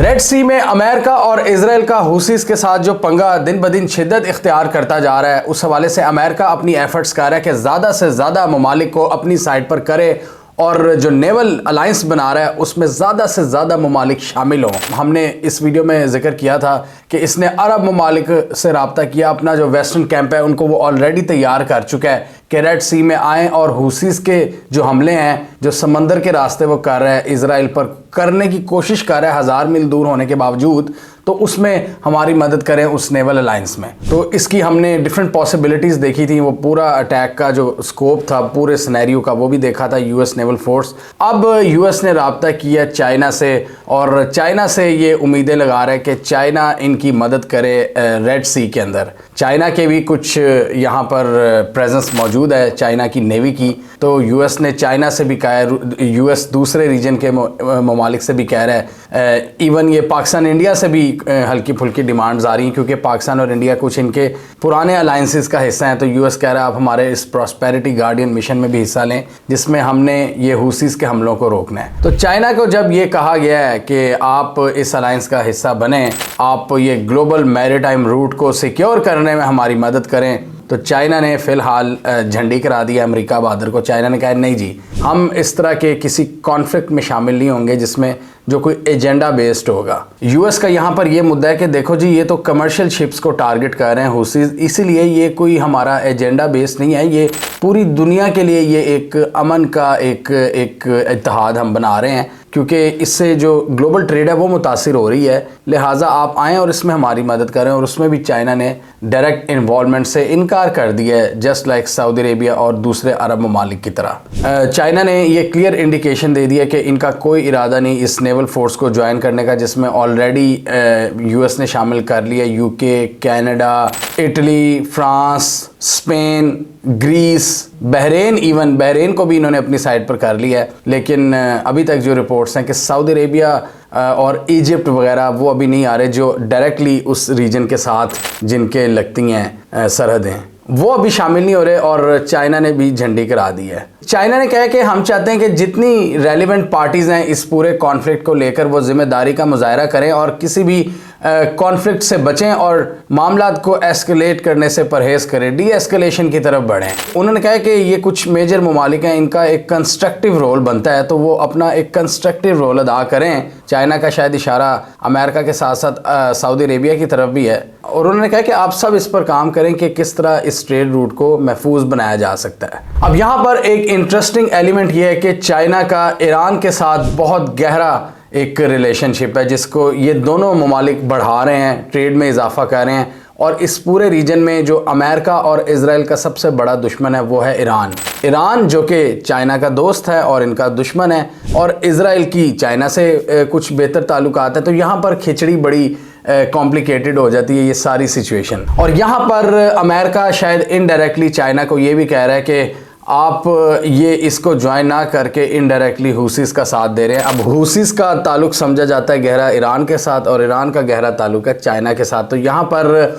रेड सी में अमेरिका और इजराइल का हुसीस के साथ जो पंगा दिन ब दिन शिद्दत इख्तियार करता जा रहा है, उस हवाले से अमेरिका अपनी एफर्ट्स कर रहा है कि ज़्यादा से ज़्यादा ममालिक को अपनी साइड पर करे, और जो नेवल अलायंस बना रहा है उसमें ज़्यादा से ज़्यादा ममालिक शामिल हों। हमने इस वीडियो में जिक्र किया था कि इसने अरब ममालिक से रब्ता किया, अपना जो वेस्टर्न कैंप है उनको वो ऑलरेडी तैयार कर चुका है कि रेड सी में आएँ, और हुसीस के जो हमले हैं, जो समंदर के रास्ते वो कर रहा है इजराइल पर, करने की कोशिश कर रहा है 1000 मील दूर होने के बावजूद, तो उसमें हमारी मदद करें उस नेवल अलायंस में। तो इसकी हमने डिफरेंट पॉसिबिलिटीज़ देखी थी, वो पूरा अटैक का जो स्कोप था पूरे सिनेरियो का वो भी देखा था यूएस नेवल फोर्स। अब यूएस ने रब्ता किया चाइना से, और चाइना से ये उम्मीदें लगा रहा है कि चाइना इनकी मदद करे रेड सी के अंदर। चाइना के भी कुछ यहाँ पर प्रेजेंस मौजूद है, चाइना की नेवी की। तो यूएस ने चाइना से भी कहा है, यूएस दूसरे रीजन के ममालिक से भी कह रहा है, इवन ये पाकिस्तान इंडिया से भी हल्की फुल्की डिमांड्स आ रही हैं, क्योंकि पाकिस्तान और इंडिया कुछ इनके पुराने अलायंसेस का हिस्सा हैं। तो यूएस कह रहा है आप हमारे इस प्रॉस्पेरिटी गार्डियन मिशन में भी हिस्सा लें, जिसमें हमने ये हुसीस के हमलों को रोकना है। तो चाइना को जब ये कहा गया है कि आप इस अलायंस का हिस्सा बने, आप ये ग्लोबल मैरीटाइम रूट को सिक्योर करने में हमारी मदद करें, तो चाइना ने फिलहाल झंडी करा दी है अमेरिका बहादुर को। चाइना ने कहा नहीं जी, हम इस तरह के किसी कॉन्फ्लिक्ट में शामिल नहीं होंगे जिसमें जो कोई एजेंडा बेस्ड होगा। यूएस का यहाँ पर ये मुद्दा है कि देखो जी, ये तो कमर्शियल शिप्स को टारगेट कर रहे हैं हुसीज, इसीलिए ये कोई हमारा एजेंडा बेस्ड नहीं है, ये पूरी दुनिया के लिए ये एक अमन का एक इत्तेहाद हम बना रहे हैं, क्योंकि इससे जो ग्लोबल ट्रेड है वो मुतासिर हो रही है, लिहाजा आप आएँ और इसमें हमारी मदद करें। और उसमें भी चाइना ने डायरेक्ट इन्वॉल्वमेंट से इनकार कर दिया है, जस्ट लाइक सऊदी अरेबिया और दूसरे अरब ममालिक की तरह। चाइना ने ये क्लियर इंडिकेशन दे दिया कि इनका कोई इरादा नहीं इस नेवल फोर्स को ज्वाइन करने का, जिसमें ऑलरेडी यूएस ने शामिल कर लिया UK, Canada, Italy, France, Spain, Greece, Bahrain, even Bahrain को भी इन्होंने अपनी साइड पर कर लिया है। लेकिन अभी तक जो रिपोर्ट्स हैं कि सऊदी अरेबिया और इजिप्ट वगैरह वो अभी नहीं आ रहे, जो डायरेक्टली उस रीजन के साथ जिनके लगती हैं सरहदें, वो अभी शामिल नहीं हो रहे। और चाइना ने भी झंडी करा दी है। चाइना ने कहा कि हम चाहते हैं कि जितनी रेलिवेंट पार्टीज़ हैं इस पूरे कॉन्फ्लिक्ट को लेकर वो जिम्मेदारी का मुजाहरा करें और किसी भी कॉन्फ्लिक्ट से बचें और मामलात को एस्केलेट करने से परहेज़ करें, डी एस्केलेशन की तरफ बढ़ें। उन्होंने कहा कि ये कुछ मेजर ममालिक हैं, इनका एक कंस्ट्रक्टिव रोल बनता है, तो वो अपना एक कंस्ट्रक्टिव रोल अदा करें। चाइना का शायद इशारा अमेरिका के साथ साथ सऊदी अरेबिया की तरफ भी है। और उन्होंने कहा कि आप सब इस पर काम करें कि किस तरह इस ट्रेड रूट को महफूज बनाया जा सकता है। अब यहाँ पर एक इंटरेस्टिंग एलिमेंट ये है कि चाइना का ईरान के साथ बहुत गहरा एक रिलेशनशिप है, जिसको ये दोनों ममालिक बढ़ा रहे हैं, ट्रेड में इजाफा कर रहे हैं। और इस पूरे रीजन में जो अमेरिका और इजराइल का सबसे बड़ा दुश्मन है वो है ईरान। ईरान जो कि चाइना का दोस्त है और इनका दुश्मन है, और इजराइल की चाइना से कुछ बेहतर ताल्लुकात है। तो यहाँ पर खिचड़ी बड़ी कॉम्प्लिकेटेड हो जाती है ये सारी सिचुएशन। और यहाँ पर अमेरिका शायद इनडायरेक्टली चाइना को ये भी कह रहा है कि आप ये इसको ज्वाइन ना करके इनडायरेक्टली हुसीस का साथ दे रहे हैं। अब हुसीस का ताल्लुक समझा जाता है गहरा ईरान के साथ, और ईरान का गहरा ताल्लुक है चाइना के साथ। तो यहाँ पर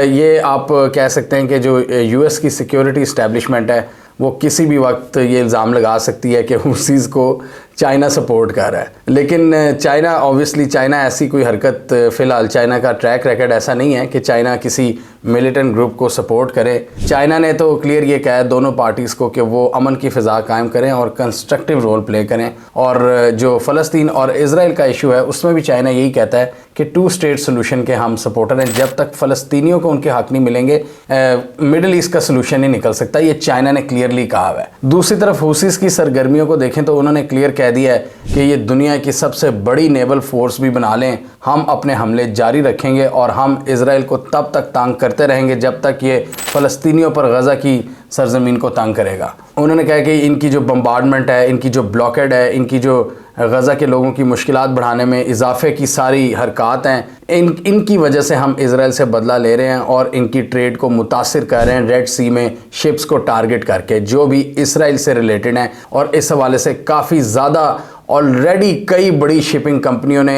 ये आप कह सकते हैं कि जो यूएस की सिक्योरिटी इस्टेब्लिशमेंट है वो किसी भी वक्त ये इल्ज़ाम लगा सकती है कि हुसीस को चाइना सपोर्ट कर रहा है। लेकिन चाइना ऑब्वियसली चाइना ऐसी कोई हरकत, फ़िलहाल चाइना का ट्रैक रिकॉर्ड ऐसा नहीं है कि चाइना किसी मिलिटेंट ग्रुप को सपोर्ट करे। चाइना ने तो क्लियर ये कहा है दोनों पार्टीज़ को कि वो अमन की फ़िज़ा कायम करें और कंस्ट्रक्टिव रोल प्ले करें। और जो फ़लस्तीन और इजराइल का इशू है उसमें भी चाइना यही कहता है कि 2 स्टेट सोल्यूशन के हम सपोर्टर हैं। जब तक फ़लस्तीनियों को उनके हक़ नहीं मिलेंगे मिडल ईस्ट का सोल्यूशन नहीं निकल सकता, ये चाइना ने क्लियरली कहा है। दूसरी तरफ हुसीस की सरगर्मियों को देखें तो उन्होंने क्लियर कह दिया है कि ये दुनिया की सबसे बड़ी नेवल फोर्स भी बना लें, हम अपने हमले जारी रखेंगे और हम इजराइल को तब तक तंग करते रहेंगे जब तक ये फ़लस्तीनियों पर गज़ा की सरजमीन को तंग करेगा। उन्होंने कहा कि इनकी जो बम्बार्डमेंट है, इनकी जो ब्लॉकेड है, इनकी जो गज़ा के लोगों की मुश्किलात बढ़ाने में इजाफे की सारी हरकत हैं, इनकी वजह से हम इजराइल से बदला ले रहे हैं और इनकी ट्रेड को मुतासिर कर रहे हैं रेड सी में शिप्स को टारगेट करके जो भी इसराइल से रिलेटेड हैं। और इस हवाले से काफ़ी ज़्यादा ऑलरेडी कई बड़ी शिपिंग कंपनियों ने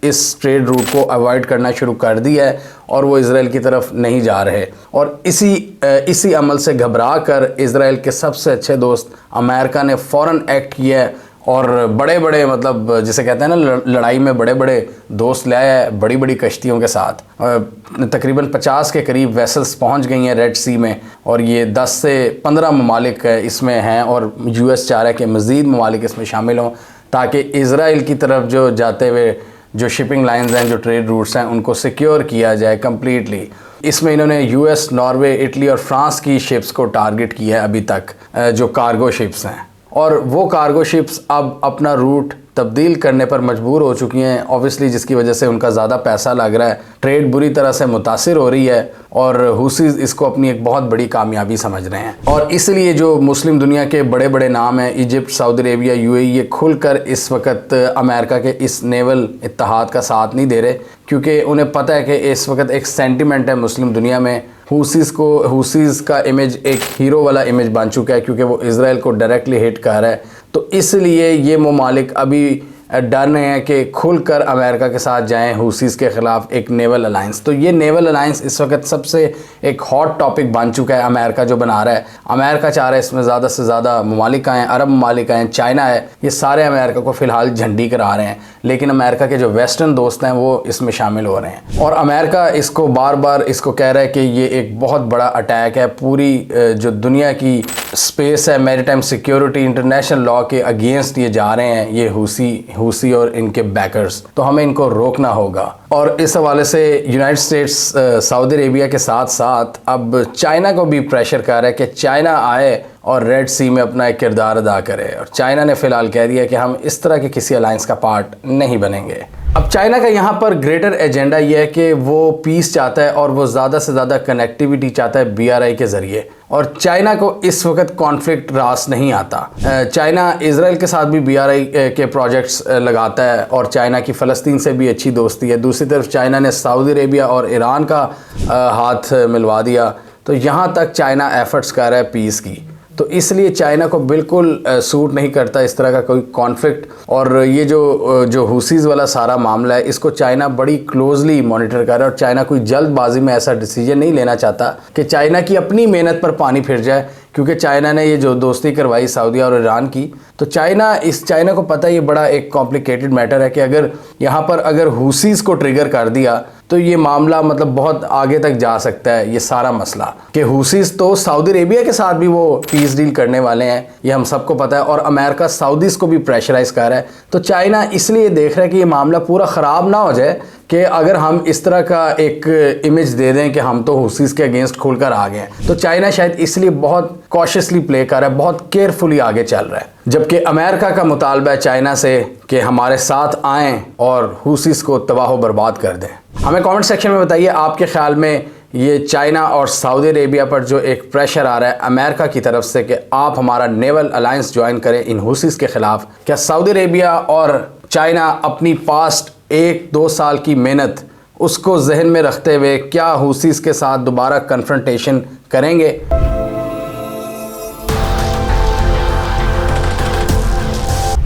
इस ट्रेड रूट को अवॉइड करना शुरू कर दिया है और वो इजराइल की तरफ नहीं जा रहे। और इसी अमल से घबरा कर इजराइल के सबसे अच्छे दोस्त अमेरिका ने फ़ौरन एक्ट किया है और बड़े बड़े, मतलब जिसे कहते हैं ना, लड़ाई में बड़े बड़े दोस्त लाया है बड़ी बड़ी कश्तियों के साथ। तकरीबन 50 के करीब वेसल्स पहुंच गई हैं रेड सी में, और ये 10 से 15 ममालिक इसमें हैं और यूएस चाह रहा है कि मज़ीद ममालिक इसमें शामिल हों ताकि इजराइल की तरफ जो जाते हुए जो शिपिंग लाइंस हैं, जो ट्रेड रूट्स हैं, उनको सिक्योर किया जाए कम्प्लीटली। इसमें इन्होंने यूएस, नॉर्वे, इटली और फ्रांस की शिप्स को टारगेट किया है अभी तक, जो कार्गो शिप्स हैं। और वो कार्गो शिप्स अब अपना रूट तब्दील करने पर मजबूर हो चुकी हैं, ऑब्वियसली जिसकी वजह से उनका ज़्यादा पैसा लग रहा है, ट्रेड बुरी तरह से मुतासिर हो रही है और हुसीज इसको अपनी एक बहुत बड़ी कामयाबी समझ रहे हैं। और इसलिए जो मुस्लिम दुनिया के बड़े बड़े नाम हैं, इजिप्ट, सऊदी अरेबिया, यूएई, ये खुलकर इस वक्त अमेरिका के इस नेवल इत्तेहाद का साथ नहीं दे रहे, क्योंकि उन्हें पता है कि इस वक्त एक सेंटिमेंट है मुस्लिम दुनिया में, हुसीज़ का इमेज एक हीरो वाला इमेज बन चुका है क्योंकि वो इजराइल को डायरेक्टली हिट कर रहा है। तो इसलिए ये ममालिक अभी डर रहे हैं कि खुलकर अमेरिका के साथ जाएं हुसीज़ के ख़िलाफ़ एक नेवल अलाइंस। तो ये नेवल अलाइंस इस वक्त सबसे एक हॉट टॉपिक बन चुका है, अमेरिका जो बना रहा है। अमेरिका चाह रहा है इसमें ज़्यादा से ज़्यादा ममालिक आएँ, अरब ममालिक आएँ, चाइना है, ये सारे अमेरिका को फ़िलहाल झंडी करा रहे हैं। लेकिन अमेरिका के जो वेस्टर्न दोस्त हैं वो इसमें शामिल हो रहे हैं और अमेरिका इसको बार बार इसको कह रहा है कि ये एक बहुत बड़ा अटैक है, पूरी जो दुनिया की स्पेस है, मैरीटाइम सिक्योरिटी, इंटरनेशनल लॉ के अगेंस्ट ये जा रहे हैं, ये हुसी और इनके बैकर्स। तो हमें इनको रोकना होगा। और इस हवाले से यूनाइटेड स्टेट्स सऊदी अरेबिया के साथ साथ अब चाइना को भी प्रेशर कर रहा है कि चाइना आए और रेड सी में अपना एक किरदार अदा करे। और चाइना ने फ़िलहाल कह दिया कि हम इस तरह के किसी अलायंस का पार्ट नहीं बनेंगे। अब चाइना का यहाँ पर ग्रेटर एजेंडा ये है कि वो पीस चाहता है और वो ज़्यादा से ज़्यादा कनेक्टिविटी चाहता है BRI के ज़रिए। और चाइना को इस वक्त कॉन्फ्लिक्ट रास नहीं आता। चाइना इजराइल के साथ भी BRI के प्रोजेक्ट्स लगाता है और चाइना की फ़लस्तीन से भी अच्छी दोस्ती है। दूसरी तरफ चाइना ने सऊदी अरेबिया और ईरान का हाथ मिलवा दिया। तो यहाँ तक चाइना एफर्ट्स कर रहा है पीस की। तो इसलिए चाइना को बिल्कुल सूट नहीं करता इस तरह का कोई कॉन्फ्लिक्ट। और ये जो हुसीज़ वाला सारा मामला है, इसको चाइना बड़ी क्लोजली मॉनिटर कर रहा है और चाइना कोई जल्दबाजी में ऐसा डिसीजन नहीं लेना चाहता कि चाइना की अपनी मेहनत पर पानी फिर जाए। क्योंकि चाइना ने ये जो दोस्ती करवाई सऊदी और ईरान की, तो चाइना को पता है ये बड़ा एक कॉम्प्लिकेटेड मैटर है कि अगर यहाँ पर अगर हुसीज़ को ट्रिगर कर दिया तो ये मामला मतलब बहुत आगे तक जा सकता है। ये सारा मसला कि हुसीज़ तो सऊदी अरेबिया के साथ भी वो पीस डील करने वाले हैं, ये हम सबको पता है। और अमेरिका सऊदीज़ को भी प्रेशराइज़ कर रहा है। तो चाइना इसलिए देख रहा है कि ये मामला पूरा ख़राब ना हो जाए कि अगर हम इस तरह का एक इमेज दे दें कि हम तो हुसीज़ के अगेंस्ट खुलकर आ गए हैं। तो चाइना शायद इसलिए बहुत कॉशियसली प्ले कर रहा है, बहुत केयरफुली आगे चल रहा है। जबकि अमेरिका का मुतालबा है चाइना से कि हमारे साथ आएँ और हुसीज़ को तबाह बर्बाद कर दें। हमें कमेंट सेक्शन में बताइए आपके ख्याल में ये चाइना और सऊदी अरेबिया पर जो एक प्रेशर आ रहा है अमेरिका की तरफ से कि आप हमारा नेवल अलायंस ज्वाइन करें इन हुसीज़ के ख़िलाफ़, क्या सऊदी अरेबिया और चाइना अपनी पास्ट 1-2 साल की मेहनत उसको जहन में रखते हुए क्या हुसीज़ के साथ दोबारा कन्फ्रंटेशन करेंगे?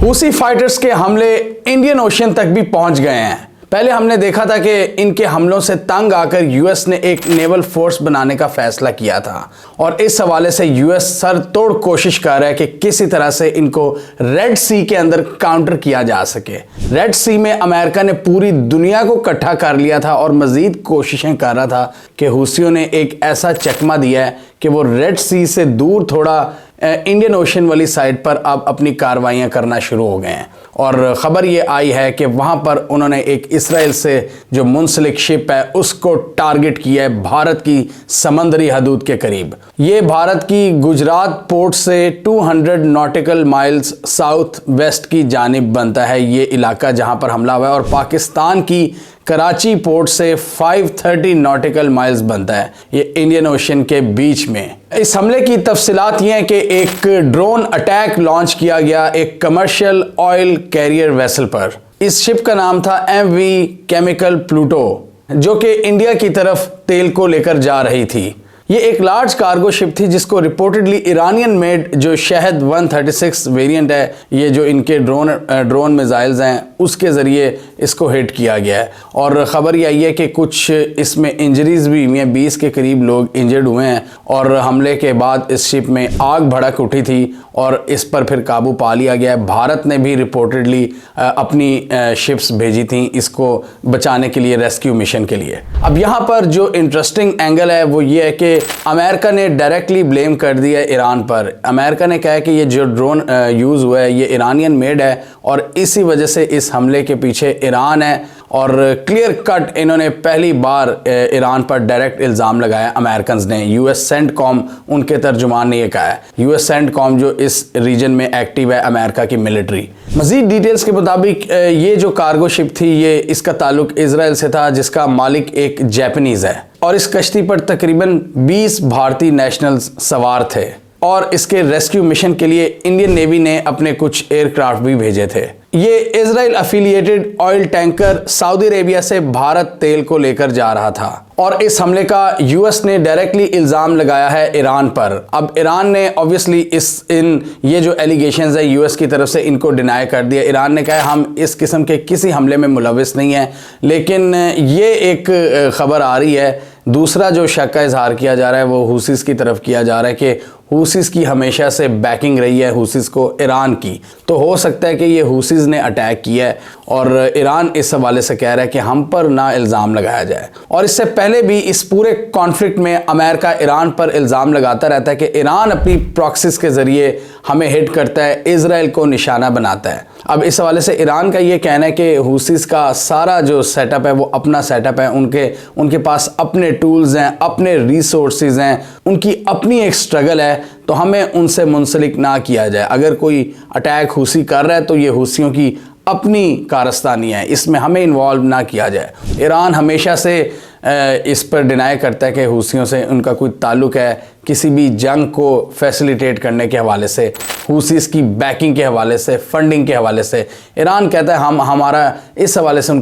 हुसी फाइटर्स के हमले इंडियन ओशन तक भी पहुंच गए हैं। पहले हमने देखा था कि इनके हमलों से तंग आकर यूएस ने एक नेवल फोर्स बनाने का फैसला किया था और इस हवाले से यूएस सर तोड़ कोशिश कर रहा है कि किसी तरह से इनको रेड सी के अंदर काउंटर किया जा सके। रेड सी में अमेरिका ने पूरी दुनिया को इकट्ठा कर लिया था और मजीद कोशिशें कर रहा था कि हुसियों ने एक ऐसा चकमा दिया है कि वो रेड सी से दूर थोड़ा इंडियन ओशन वाली साइड पर अब अपनी कार्रवाइयाँ करना शुरू हो गए हैं। और ख़बर ये आई है कि वहाँ पर उन्होंने एक इसराइल से जो मुंसलिक शिप है उसको टारगेट किया है भारत की समंदरी हदूद के करीब। ये भारत की गुजरात पोर्ट से 200 नॉटिकल माइल्स साउथ वेस्ट की जानिब बनता है ये इलाका जहाँ पर हमला हुआ है और पाकिस्तान की कराची पोर्ट से 530 नॉटिकल माइल्स बनता है ये इंडियन ओशन के बीच में। इस हमले की तफसीलात ये हैं कि एक ड्रोन अटैक लॉन्च किया गया एक कमर्शियल ऑयल कैरियर वेसल पर। इस शिप का नाम था MV केमिकल प्लूटो जो कि इंडिया की तरफ तेल को लेकर जा रही थी। ये एक लार्ज कार्गो शिप थी जिसको रिपोर्टेडली ईरानियन मेड जो शहद 136 वेरिएंट है, ये जो इनके ड्रोन मिसाइल्स हैं उसके ज़रिए इसको हिट किया गया है। और ख़बर यह आई है कि कुछ इसमें इंजरीज भी हुई हैं, 20 के करीब लोग इंजर्ड हुए हैं। और हमले के बाद इस शिप में आग भड़क उठी थी और इस पर फिर काबू पा लिया गया है। भारत ने भी रिपोर्टेडली अपनी शिप्स भेजी थी इसको बचाने के लिए, रेस्क्यू मिशन के लिए। अब यहाँ पर जो इंटरेस्टिंग एंगल है वो ये है कि अमेरिका ने डायरेक्टली ब्लेम कर दिया ईरान पर। अमेरिका ने कहा है कि ये जो ड्रोन यूज़ हुआ है ये ईरानियन मेड है और इसी वजह से इस हमले के पीछे ईरान है। और क्लियर कट इन्होंने पहली बार ईरान पर डायरेक्ट इल्ज़ाम लगाया अमेरिकन ने। यूएस सेंटकॉम उनके तर्जुमान ने ये कहा है, यूएस सेंटकॉम जो इस रीजन में एक्टिव है अमेरिका की मिलिट्री। मज़ीद डिटेल्स के मुताबिक ये जो कार्गो शिप थी ये इसका ताल्लुक इजराइल से था जिसका मालिक एक जापानीज़ है और इस कश्ती पर तकरीबन 20 भारतीय नेशनल्स सवार थे। और इसके रेस्क्यू मिशन के लिए इंडियन नेवी ने अपने कुछ एयरक्राफ्ट भी भेजे थे। ये Israel affiliated oil tanker Saudi Arabia से भारत तेल को लेकर जा रहा था और इस हमले का यूएस ने डायरेक्टली इल्जाम लगाया है ईरान पर। अब ईरान ने ऑब्वियसली ये जो एलिगेशंस है यूएस की तरफ से इनको डिनाई कर दिया। ईरान ने कहा हम इस किस्म के किसी हमले में मुलविस नहीं है, लेकिन ये एक खबर आ रही है। दूसरा जो शक का इजहार किया जा रहा है वो हुसीस की तरफ किया जा रहा है कि हुसीस की हमेशा से बैकिंग रही है हुसीस को ईरान की। तो हो सकता है कि ये हुसीस ने अटैक किया है और ईरान इस हवाले से कह रहा है कि हम पर ना इल्ज़ाम लगाया जाए। और इससे पहले भी इस पूरे कॉन्फ्लिक्ट में अमेरिका ईरान पर इल्ज़ाम लगाता रहता है कि ईरान अपनी प्रॉक्सीज के ज़रिए हमें हिट करता है, इजराइल को निशाना बनाता है। अब इस हवाले से ईरान का ये कहना है कि हुसीस का सारा जो सेटअप है वो अपना सेटअप है, उनके पास अपने टूल्स हैं, अपने रिसोर्सेज हैं, उनकी अपनी एक स्ट्रगल है, तो हमें उनसे मुंसलिक ना किया जाए। अगर कोई अटैक हुसी कर रहा है तो ये हुसियों की अपनी कारस्तानी है, इसमें हमें इन्वॉल्व ना किया जाए। ईरान हमेशा से इस पर डिनाई करता है कि हुसियों से उनका कोई ताल्लुक है, किसी भी जंग को फैसिलिटेट करने के हवाले से, हुसीस की बैकिंग के हवाले से, फंडिंग के हवाले से। ईरान कहता है हमारा इस हवाले से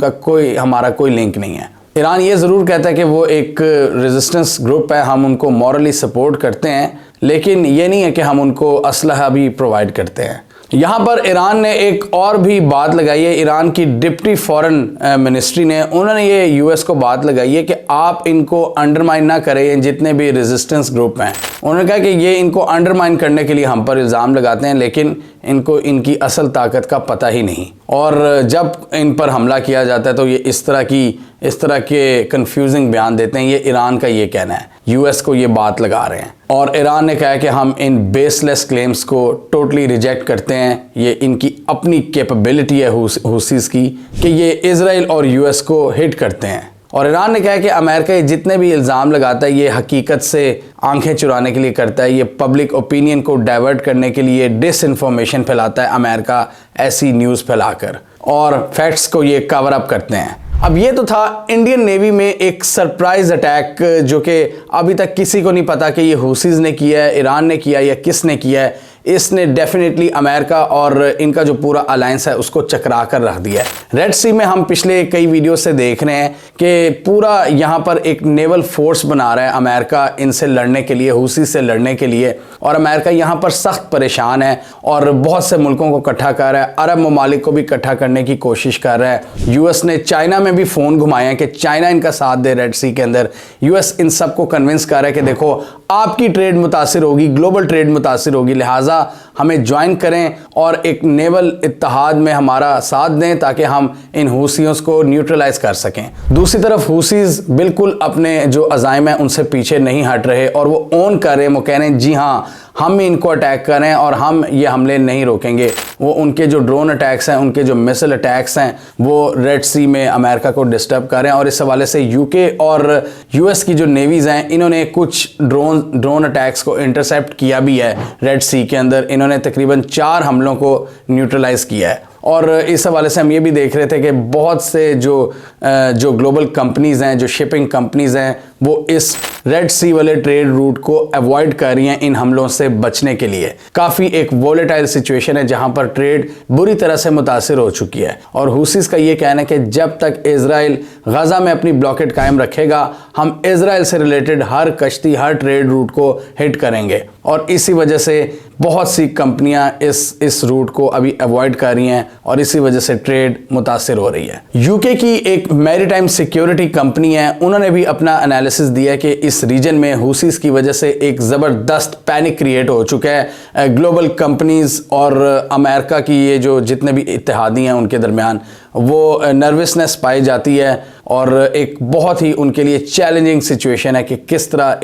हमारा कोई लिंक नहीं है। ईरान ये ज़रूर कहता है कि वो एक रेजिस्टेंस ग्रुप है, हम उनको मॉरली सपोर्ट करते हैं, लेकिन ये नहीं है कि हम उनको असलहा भी प्रोवाइड करते हैं। यहाँ पर ईरान ने एक और भी बात लगाई है। ईरान की डिप्टी फॉरेन मिनिस्ट्री ने उन्होंने ये यूएस को बात लगाई है कि आप इनको अंडरमाइन ना करें, जितने भी रेजिस्टेंस ग्रुप हैं। उन्होंने कहा कि ये इनको अंडरमाइन करने के लिए हम पर इल्ज़ाम लगाते हैं, लेकिन इनको इनकी असल ताकत का पता ही नहीं, और जब इन पर हमला किया जाता है तो ये इस तरह के कंफ्यूजिंग बयान देते हैं। ये ईरान का ये कहना है, यूएस को ये बात लगा रहे हैं। और ईरान ने कहा है कि हम इन बेसलेस क्लेम्स को टोटली रिजेक्ट करते हैं। ये इनकी अपनी कैपेबिलिटी है हुसीस की कि ये इजराइल और यूएस को हिट करते हैं। और ईरान ने कहा है कि अमेरिका ये जितने भी इल्ज़ाम लगाता है ये हकीकत से आंखें चुराने के लिए करता है, ये पब्लिक ओपिनियन को डाइवर्ट करने के लिए डिसइंफॉर्मेशन फैलाता है अमेरिका ऐसी न्यूज़ फैलाकर, और फैक्ट्स को ये कवर अप करते हैं। अब ये तो था इंडियन नेवी में एक सरप्राइज अटैक, जो कि अभी तक किसी को नहीं पता कि ये हुसीज ने किया है, ईरान ने किया या किसने किया है। इसने डेफिनेटली अमेरिका और इनका जो पूरा अलायंस है उसको चकरा कर रख दिया है। रेड सी में हम पिछले कई वीडियो से देख रहे हैं कि पूरा यहाँ पर एक नेवल फोर्स बना रहा है अमेरिका इनसे लड़ने के लिए, हुसी से लड़ने के लिए, और अमेरिका यहाँ पर सख्त परेशान है और बहुत से मुल्कों को इकट्ठा कर रहा है, अरब ममालिक को भी इकट्ठा करने की कोशिश कर रहा है। यूएस ने चाइना में भी फ़ोन घुमाए हैं कि चाइना इनका साथ दे रेड सी के अंदर। यूएस इन सबको कन्विंस कर रहा है कि देखो आपकी ट्रेड मुतासिर होगी, ग्लोबल ट्रेड मुतासिर होगी, लिहाजा हमें ज्वाइन करें और एक नेवल इत्तेहाद में हमारा साथ दें ताकि हम इन हुसियों को न्यूट्रलाइज कर सकें। दूसरी तरफ हुसीज बिल्कुल अपने जो अज़ाइम हैं उनसे पीछे नहीं हट रहे और वो ओन कर रहे हैं, वो कह रहे हैं जी हाँ हम इनको अटैक कर रहे हैं और हम ये हमले नहीं रोकेंगे। वो उनके जो ड्रोन अटैक्स हैं, उनके जो मिसाइल अटैक्स हैं, वो रेड सी में अमेरिका को डिस्टर्ब कर रहे हैं। और इस हवाले से यूके और यूएस की जो नेवीज़ हैं इन्होंने कुछ ड्रोन अटैक्स को इंटरसेप्ट किया भी है रेड सी के अंदर। इन्होंने तकरीबन 4 हमलों को न्यूट्रलाइज किया है। और इस हवाले से हम ये भी देख रहे थे कि बहुत से जो ग्लोबल कंपनीज़ हैं, जो शिपिंग कंपनीज़ हैं, वो इस रेड सी वाले ट्रेड रूट को अवॉइड कर रही हैं इन हमलों से बचने के लिए। काफ़ी एक वोलेटाइल सिचुएशन है जहां पर ट्रेड बुरी तरह से मुतासिर हो चुकी है। और हुसीस का ये कहना है कि जब तक इजराइल गजा में अपनी ब्लॉकेट कायम रखेगा हम इजराइल से रिलेटेड हर कश्ती, हर ट्रेड रूट को हिट करेंगे। और इसी वजह से बहुत सी कंपनियां इस रूट को अभी अवॉइड कर रही हैं और इसी वजह से ट्रेड मुतासिर हो रही है। यूके की एक मैरीटाइम सिक्योरिटी कंपनी है, उन्होंने भी अपना एनालिसिस दिया कि इस रीजन में हुसीस की वजह से एक ज़बरदस्त पैनिक क्रिएट हो चुका है ग्लोबल कंपनीज और अमेरिका की ये जो जितने भी इत्तेहादी हैं उनके दरमियान, वो नर्वसनेस पाई जाती है और एक बहुत ही उनके लिए चैलेंजिंग सिचुएशन है कि किस तरह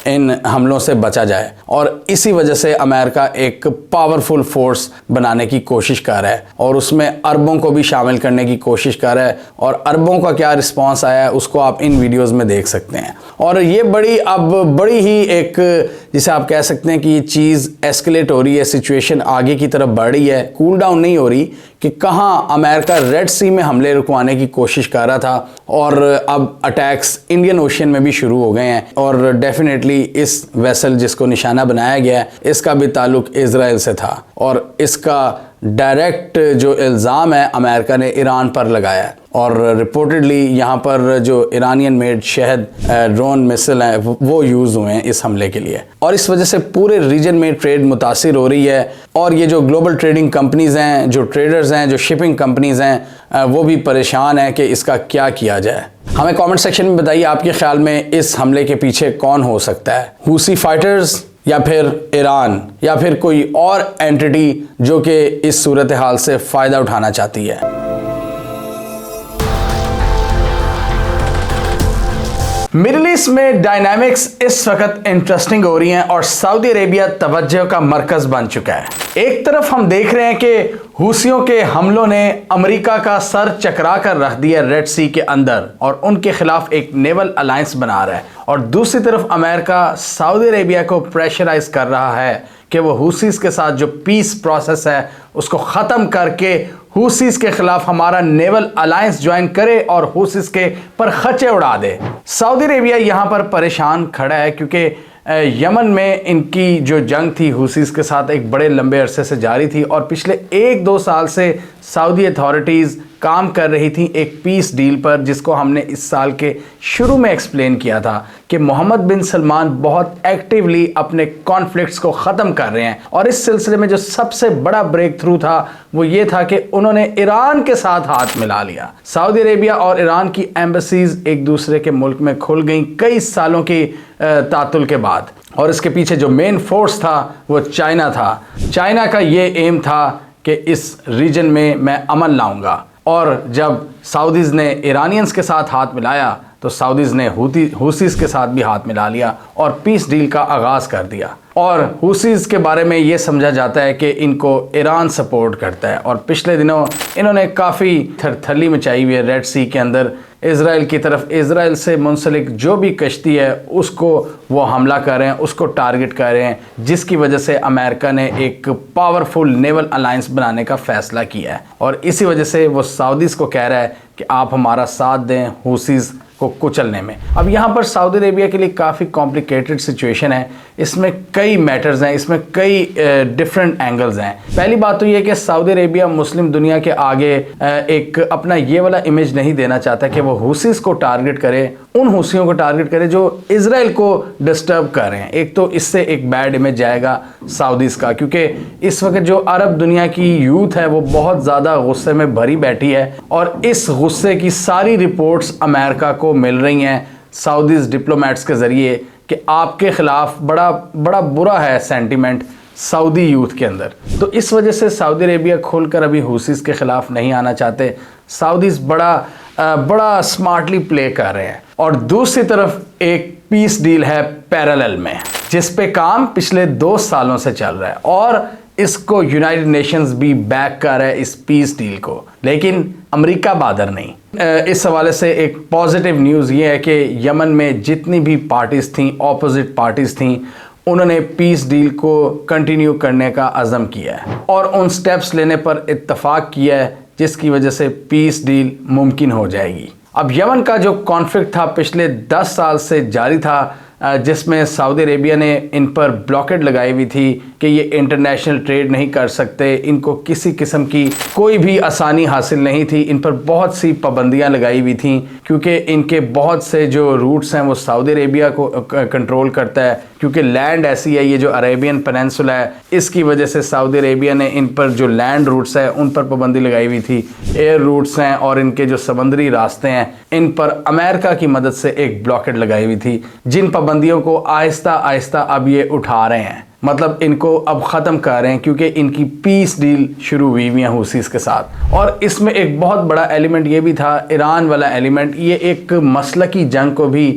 इन हमलों से बचा जाए। और इसी वजह से अमेरिका एक पावरफुल फोर्स बनाने की कोशिश कर रहा है और उसमें अरबों को भी शामिल करने की कोशिश कर रहा है। और अरबों का क्या रिस्पांस आया है उसको आप इन वीडियोस में देख सकते हैं। और ये बड़ी ही एक, जिसे आप कह सकते हैं कि ये चीज़ एस्केलेट हो रही है, सिचुएशन आगे की तरफ बढ़ रही है, कूल डाउन नहीं हो रही कि कहाँ अमेरिका रेड सी में हमले रुकवाने की कोशिश कर रहा था और अब अटैक्स इंडियन ओशन में भी शुरू हो गए हैं और डेफिनेटली इस वेसल जिसको निशाना बनाया गया है इसका भी ताल्लुक इजराइल से था और इसका डायरेक्ट जो इल्ज़ाम है अमेरिका ने ईरान पर लगाया है और रिपोर्टेडली यहाँ पर जो इरानियन मेड शहद ड्रोन मिसाइल हैं वो यूज़ हुए हैं इस हमले के लिए और इस वजह से पूरे रीजन में ट्रेड मुतासिर हो रही है और ये जो ग्लोबल ट्रेडिंग कंपनीज़ हैं, जो ट्रेडर्स हैं, जो शिपिंग कंपनीज़ हैं, वो भी परेशान हैं कि इसका क्या किया जाए। हमें कमेंट सेक्शन में बताइए आपके ख्याल में इस हमले के पीछे कौन हो सकता है, हूसी फाइटर्स या फिर ईरान या फिर कोई और एंटिटी जो कि इस सूरत हाल से फ़ायदा उठाना चाहती है। मिडिल ईस्ट में डायनामिक्स इस वक्त इंटरेस्टिंग हो रही हैं और सऊदी अरेबिया तवज्जो का मरकज बन चुका है। एक तरफ हम देख रहे हैं कि हूसियों के हमलों ने अमेरिका का सर चकरा कर रख दिया रेड सी के अंदर और उनके खिलाफ एक नेवल अलायंस बना रहा है और दूसरी तरफ अमेरिका सऊदी अरेबिया को प्रेशराइज कर रहा है कि वो हूसीस के साथ जो पीस प्रोसेस है उसको ख़त्म करके हूसीस के खिलाफ हमारा नेवल अलायंस ज्वाइन करे और हूसीस के पर खचे उड़ा दे। सऊदी अरेबिया यहाँ पर परेशान खड़ा है क्योंकि यमन में इनकी जो जंग थी हूसीस के साथ एक बड़े लंबे अरसे से जारी थी और पिछले 1-2 साल से सऊदी अथॉरिटीज़ काम कर रही थी एक पीस डील पर जिसको हमने इस साल के शुरू में एक्सप्लेन किया था कि मोहम्मद बिन सलमान बहुत एक्टिवली अपने कॉन्फ्लिक्ट्स को ख़त्म कर रहे हैं और इस सिलसिले में जो सबसे बड़ा ब्रेक थ्रू था वो ये था कि उन्होंने ईरान के साथ हाथ मिला लिया। सऊदी अरेबिया और ईरान की एम्बेसीज एक दूसरे के मुल्क में खुल गई कई सालों की तातुल के बाद और इसके पीछे जो मेन फोर्स था वो चाइना था। चाइना का ये एम था कि इस रीजन में मैं अमन लाऊंगा और जब सऊदीज़ ने ईरानियंस के साथ हाथ मिलाया तो सऊदीज़ ने हूसीज़ के साथ भी हाथ मिला लिया और पीस डील का आगाज़ कर दिया। और हूसीज़ के बारे में ये समझा जाता है कि इनको ईरान सपोर्ट करता है और पिछले दिनों इन्होंने काफ़ी थरथली मचाई हुई है रेड सी के अंदर। इज़राइल की तरफ इज़राइल से मुंसलिक जो भी कश्ती है उसको वो हमला कर रहे हैं, उसको टारगेट कर रहे हैं, जिसकी वजह से अमेरिका ने एक पावरफुल नेवल अलायंस बनाने का फ़ैसला किया है और इसी वजह से वो सऊदीज़ को कह रहा है कि आप हमारा साथ दें हूसीज़ को कुचलने में। अब यहाँ पर सऊदी अरेबिया के लिए काफ़ी कॉम्प्लिकेटेड सिचुएशन है, इसमें कई मैटर्स हैं, इसमें कई डिफरेंट एंगल्स हैं। पहली बात तो ये कि सऊदी अरेबिया मुस्लिम दुनिया के आगे एक अपना ये वाला इमेज नहीं देना चाहता कि वो हूसीज़ को टारगेट करे, उन हूसियों को टारगेट करे जो इजराइल को डिस्टर्ब कर रहे हैं। एक तो इससे एक बैड इमेज जाएगा सऊदीज़ का क्योंकि इस वक्त जो अरब दुनिया की यूथ है वो बहुत ज़्यादा गुस्से में भरी बैठी है और इस गुस्से की सारी रिपोर्ट्स अमेरिका को मिल रही हैं सऊदीज़ डिप्लोमेट्स के ज़रिए कि आपके ख़िलाफ़ बड़ा बुरा है सेंटिमेंट सऊदी यूथ के अंदर। तो इस वजह से सऊदी अरेबिया खोलकर अभी हूसीज़ के ख़िलाफ़ नहीं आना चाहते। सऊदीज़ बड़ा स्मार्टली प्ले कर रहे हैं और दूसरी तरफ एक पीस डील है पैरेलल में जिस पे काम पिछले 2 सालों से चल रहा है और इसको यूनाइटेड नेशंस भी बैक कर रहा है इस पीस डील को, लेकिन अमेरिका बादर नहीं। इस हवाले से एक पॉजिटिव न्यूज़ ये है कि यमन में जितनी भी पार्टीज़ थीं, ऑपोजिट पार्टीज़ थीं, उन्होंने पीस डील को कंटिन्यू करने का अज़म किया है और उन स्टेप्स लेने पर इत्तफाक किया है जिसकी वजह से पीस डील मुमकिन हो जाएगी। अब यमन का जो कॉन्फ्लिक्ट था पिछले 10 साल से जारी था जिसमें सऊदी अरेबिया ने इन पर ब्लॉकेड लगाई हुई थी कि ये इंटरनेशनल ट्रेड नहीं कर सकते, इनको किसी किस्म की कोई भी आसानी हासिल नहीं थी, इन पर बहुत सी पाबंदियां लगाई हुई थी क्योंकि इनके बहुत से जो रूट्स हैं वो सऊदी अरेबिया को कंट्रोल करता है क्योंकि लैंड ऐसी है, ये जो अरेबियन पेनिनसुला है इसकी वजह से सऊदी अरेबिया ने इन पर जो लैंड रूट्स है उन पर पाबंदी लगाई हुई थी। एयर रूट्स हैं और इनके जो समुद्री रास्ते हैं इन पर अमेरिका की मदद से एक ब्लॉकेड लगाई हुई थी जिन पाबंदियों को आहिस्ता आहिस्ता अब ये उठा रहे हैं, मतलब इनको अब ख़त्म कर रहे हैं क्योंकि इनकी पीस डील शुरू हुई हुई है हूसीज़ के साथ। और इसमें एक बहुत बड़ा एलिमेंट ये भी था, ईरान वाला एलिमेंट। ये एक मसलकी जंग को भी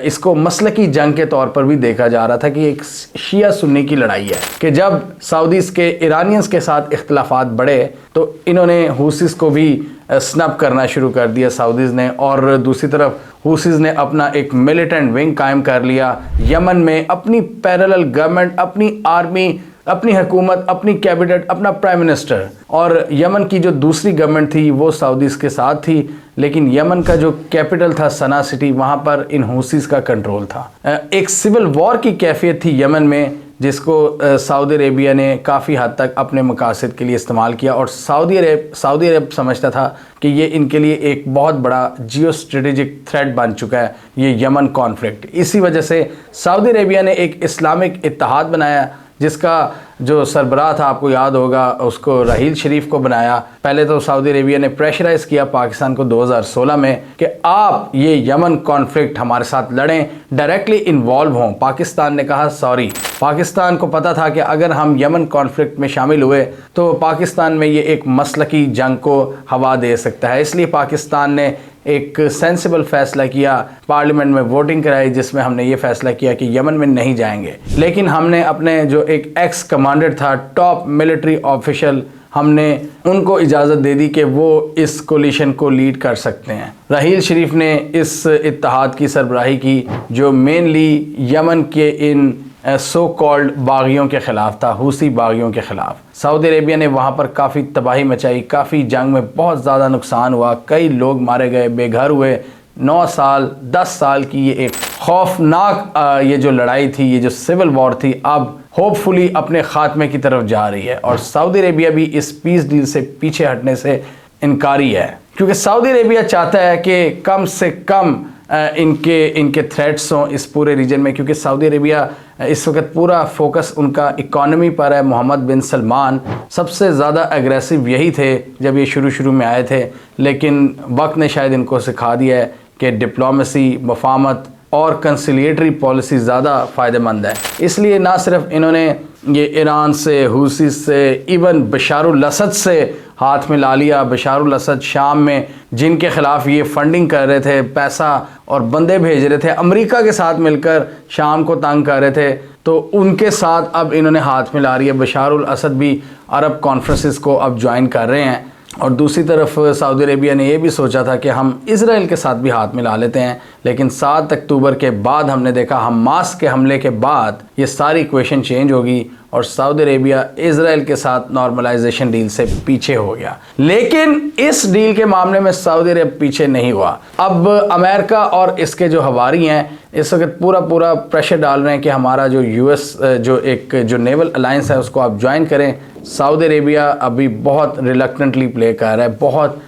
इसको मसलकी जंग के तौर पर भी देखा जा रहा था कि एक शिया सुन्नी की लड़ाई है कि जब सऊदीज़ के ईरानियंस के साथ इख्तलाफात बढ़े तो इन्होंने हूसीज़ को भी स्नब करना शुरू कर दिया सऊदीज़ ने और दूसरी तरफ हूसीज़ ने अपना एक मिलिटेंट विंग कायम कर लिया यमन में, अपनी पैरेलल गवर्नमेंट, अपनी आर्मी अपनी हुकूमत, अपनी कैबिनेट, अपना प्राइम मिनिस्टर, और यमन की जो दूसरी गवर्नमेंट थी वो सऊदीज के साथ थी, लेकिन यमन का जो कैपिटल था सना सिटी, वहाँ पर इन हूसीज का कंट्रोल था। एक सिविल वॉर की कैफियत थी यमन में, जिसको सऊदी अरेबिया ने काफ़ी हद तक अपने मकासद के लिए इस्तेमाल किया, और सऊदी अरब समझता था कि ये इनके लिए एक बहुत बड़ा जियो स्ट्रेटेजिक थ्रेट बन चुका है ये यमन कॉन्फ्लिक्ट। इसी वजह से सऊदी अरेबिया ने एक इस्लामिक इत्तेहाद बनाया, जिसका जो सरबराह था आपको याद होगा, उसको रहील शरीफ को बनाया। पहले तो सऊदी अरेबिया ने प्रेशराइज़ किया पाकिस्तान को 2016 में कि आप ये यमन कॉन्फ्लिक्ट हमारे साथ लड़ें, डायरेक्टली इन्वॉल्व हों। पाकिस्तान ने कहा सॉरी। पाकिस्तान को पता था कि अगर हम यमन कॉन्फ्लिक्ट में शामिल हुए तो पाकिस्तान में ये एक मसलकी जंग को हवा दे सकता है, इसलिए पाकिस्तान ने एक सेंसिबल फैसला किया, पार्लियामेंट में वोटिंग कराई, जिसमें हमने ये फैसला किया कि यमन में नहीं जाएंगे। लेकिन हमने अपने जो एक एक्स कमांडर था, टॉप मिलिट्री ऑफिशियल, हमने उनको इजाज़त दे दी कि वो इस कोलिशन को लीड कर सकते हैं। रहील शरीफ ने इस इत्तेहाद की सरबराही की, जो मेनली यमन के इन सो कॉल्ड बागियों के ख़िलाफ़ था, हूसी बागियों के ख़िलाफ़। सऊदी अरेबिया ने वहाँ पर काफ़ी तबाही मचाई, काफ़ी जंग में बहुत ज़्यादा नुकसान हुआ, कई लोग मारे गए, बेघर हुए। 9 साल 10 साल की ये एक खौफनाक ये जो लड़ाई थी, ये जो सिविल वॉर थी, अब होपफुली अपने ख़ात्मे की तरफ जा रही है। और सऊदी अरेबिया भी इस पीस डील से पीछे हटने से इनकारी है, क्योंकि सऊदी अरेबिया चाहता है कि कम से कम इनके थ्रेट्स हों इस पूरे रीजन में, क्योंकि सऊदी अरेबिया इस वक्त पूरा फोकस उनका इकॉनमी पर है। मोहम्मद बिन सलमान सबसे ज़्यादा एग्रेसिव यही थे जब ये शुरू में आए थे, लेकिन वक्त ने शायद इनको सिखा दिया है कि डिप्लोमेसी, मफाहमत और कंसिलिएटरी पॉलिसी ज़्यादा फ़ायदेमंद है। इसलिए ना सिर्फ इन्होंने ये ईरान से, हूसी से, इवन बशारुल असद से हाथ मिला लिया। बशारुल असद शाम में जिनके ख़िलाफ़ ये फंडिंग कर रहे थे, पैसा और बंदे भेज रहे थे, अमेरिका के साथ मिलकर शाम को तंग कर रहे थे, तो उनके साथ अब इन्होंने हाथ मिला रही है। बशारुल असद भी अरब कॉन्फ्रेंसेस को अब ज्वाइन कर रहे हैं। और दूसरी तरफ सऊदी अरेबिया ने यह भी सोचा था कि हम इज़राइल के साथ भी हाथ मिला लेते हैं, लेकिन 7 अक्टूबर के बाद हमने देखा, हमास के हमले के बाद ये सारी इक्वेशन चेंज होगी और सऊदी अरेबिया इज़राइल के साथ नॉर्मलाइजेशन डील से पीछे हो गया। लेकिन इस डील के मामले में सऊदी अरब पीछे नहीं हुआ। अब अमेरिका और इसके जो हवारी हैं इस वक्त पूरा प्रेशर डाल रहे हैं कि हमारा जो यूएस जो नेवल अलायंस है उसको आप ज्वाइन करें। सऊदी अरेबिया अभी बहुत रिलक्टेंटली प्ले कर रहा है, बहुत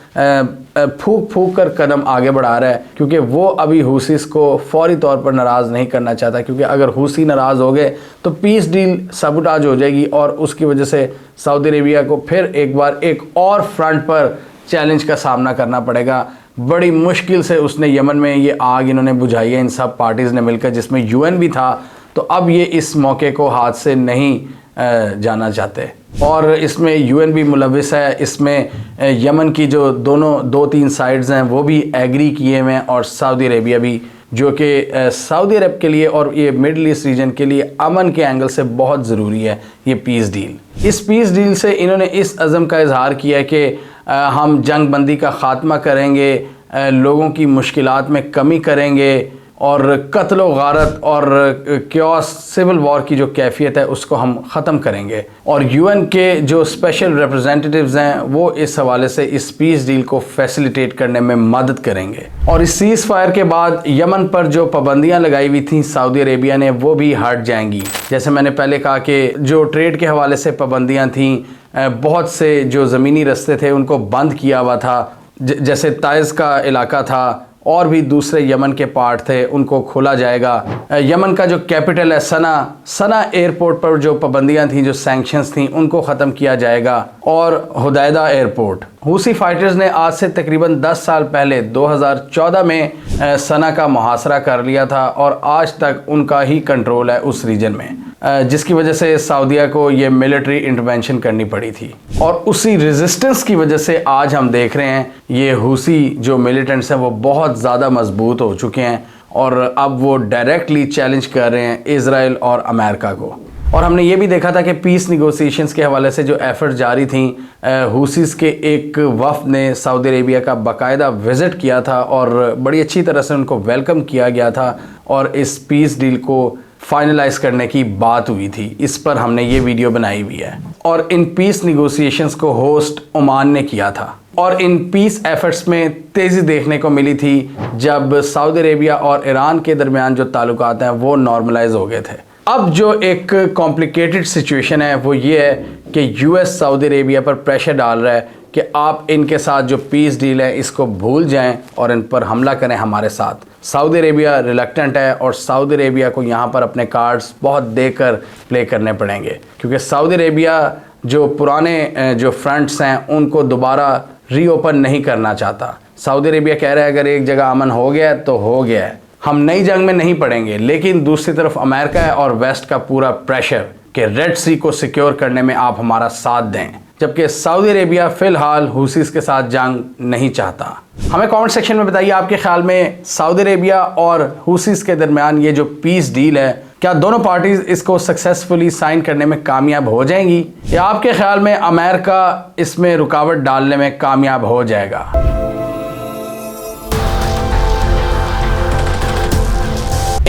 फूक कर कदम आगे बढ़ा रहा है, क्योंकि वो अभी हूसीस को फौरी तौर पर नाराज़ नहीं करना चाहता, क्योंकि अगर हूसी नाराज़ हो गए तो पीस डील सबुटाज हो जाएगी और उसकी वजह से सऊदी अरेबिया को फिर एक बार एक और फ्रंट पर चैलेंज का सामना करना पड़ेगा। बड़ी मुश्किल से उसने यमन में ये आग इन्होंने बुझाई है, इन सब पार्टीज़ ने मिलकर, जिसमें यूएन भी था। तो अब ये इस मौके को हाथ से नहीं जाना चाहते और इसमें यूएन भी मुलविस है। इसमें यमन की जो 2-3 साइड्स हैं वो भी एग्री किए हुए हैं और सऊदी अरेबिया भी, जो कि सऊदी अरब के लिए और ये मिडल ईस्ट रीजन के लिए अमन के एंगल से बहुत ज़रूरी है ये पीस डील। इस पीस डील से इन्होंने इस अज़म का इजहार किया है कि हम जंग बंदी का ख़ात्मा करेंगे, लोगों की मुश्किलात में कमी करेंगे और कत्ल व गारत और क्योस सिविल वॉर की जो कैफियत है उसको हम ख़त्म करेंगे। और यूएन के जो स्पेशल रिप्रेजेंटेटिव्स हैं वो इस हवाले से इस पीस डील को फैसिलिटेट करने में मदद करेंगे। और इस सीज़ फायर के बाद यमन पर जो पाबंदियां लगाई हुई थी सऊदी अरेबिया ने, वो भी हट जाएंगी। जैसे मैंने पहले कहा कि जो ट्रेड के हवाले से पाबंदियां थीं, बहुत से जो ज़मीनी रास्ते थे उनको बंद किया हुआ था, जैसे ताइज़ का इलाका था और भी दूसरे यमन के पार्ट थे, उनको खोला जाएगा। यमन का जो कैपिटल है सना एयरपोर्ट पर जो पाबंदियां थीं, जो सैंक्शंस थीं, उनको ख़त्म किया जाएगा। और हुदैदा एयरपोर्ट, हूसी फाइटर्स ने आज से तकरीबन 10 साल पहले 2014 में सना का मुहासरा कर लिया था और आज तक उनका ही कंट्रोल है उस रीजन में, जिसकी वजह से सऊदीया को ये मिलिट्री इंटरवेंशन करनी पड़ी थी। और उसी रेजिस्टेंस की वजह से आज हम देख रहे हैं ये हूसी जो मिलिटेंट्स हैं वो बहुत ज़्यादा मजबूत हो चुके हैं और अब वो डायरेक्टली चैलेंज कर रहे हैं इज़राइल और अमेरिका को। और हमने ये भी देखा था कि पीस निगोसिएशंस के हवाले से जो एफर्ट जारी थी, हूसीस के एक वफ़द ने सऊदी अरेबिया का बाकायदा विज़िट किया था और बड़ी अच्छी तरह से उनको वेलकम किया गया था और इस पीस डील को फाइनलाइज करने की बात हुई थी। इस पर हमने ये वीडियो बनाई हुई है और इन पीस निगोशिएशंस को होस्ट ओमान ने किया था और इन पीस एफर्ट्स में तेज़ी देखने को मिली थी जब सऊदी अरेबिया और ईरान के दरमियान जो ताल्लुकात हैं वो नॉर्मलाइज हो गए थे। अब जो एक कॉम्प्लिकेटेड सिचुएशन है वो ये है कि यूएस सऊदी अरेबिया पर प्रेशर डाल रहा है कि आप इनके साथ जो पीस डील है इसको भूल जाएं और इन पर हमला करें हमारे साथ। सऊदी अरेबिया रिलक्टेंट है और सऊदी अरेबिया को यहाँ पर अपने कार्ड्स बहुत देकर प्ले करने पड़ेंगे क्योंकि सऊदी अरेबिया जो पुराने जो फ्रंट्स हैं उनको दोबारा रीओपन नहीं करना चाहता। सऊदी अरेबिया कह रहा है अगर एक जगह अमन हो गया तो हो गया है, हम नई जंग में नहीं पड़ेंगे। लेकिन दूसरी तरफ अमेरिका है और वेस्ट का पूरा प्रेशर कि रेड सी को सिक्योर करने में आप हमारा साथ दें, जबकि सऊदी अरेबिया फिलहाल हुसीस के साथ जंग नहीं चाहता। हमें कमेंट सेक्शन में बताइए आपके ख्याल में सऊदी अरेबिया और हुसीस के दरमियान ये जो पीस डील है क्या दोनों पार्टीज इसको सक्सेसफुली साइन करने में कामयाब हो जाएंगी या आपके ख्याल में अमेरिका इसमें रुकावट डालने में कामयाब हो जाएगा।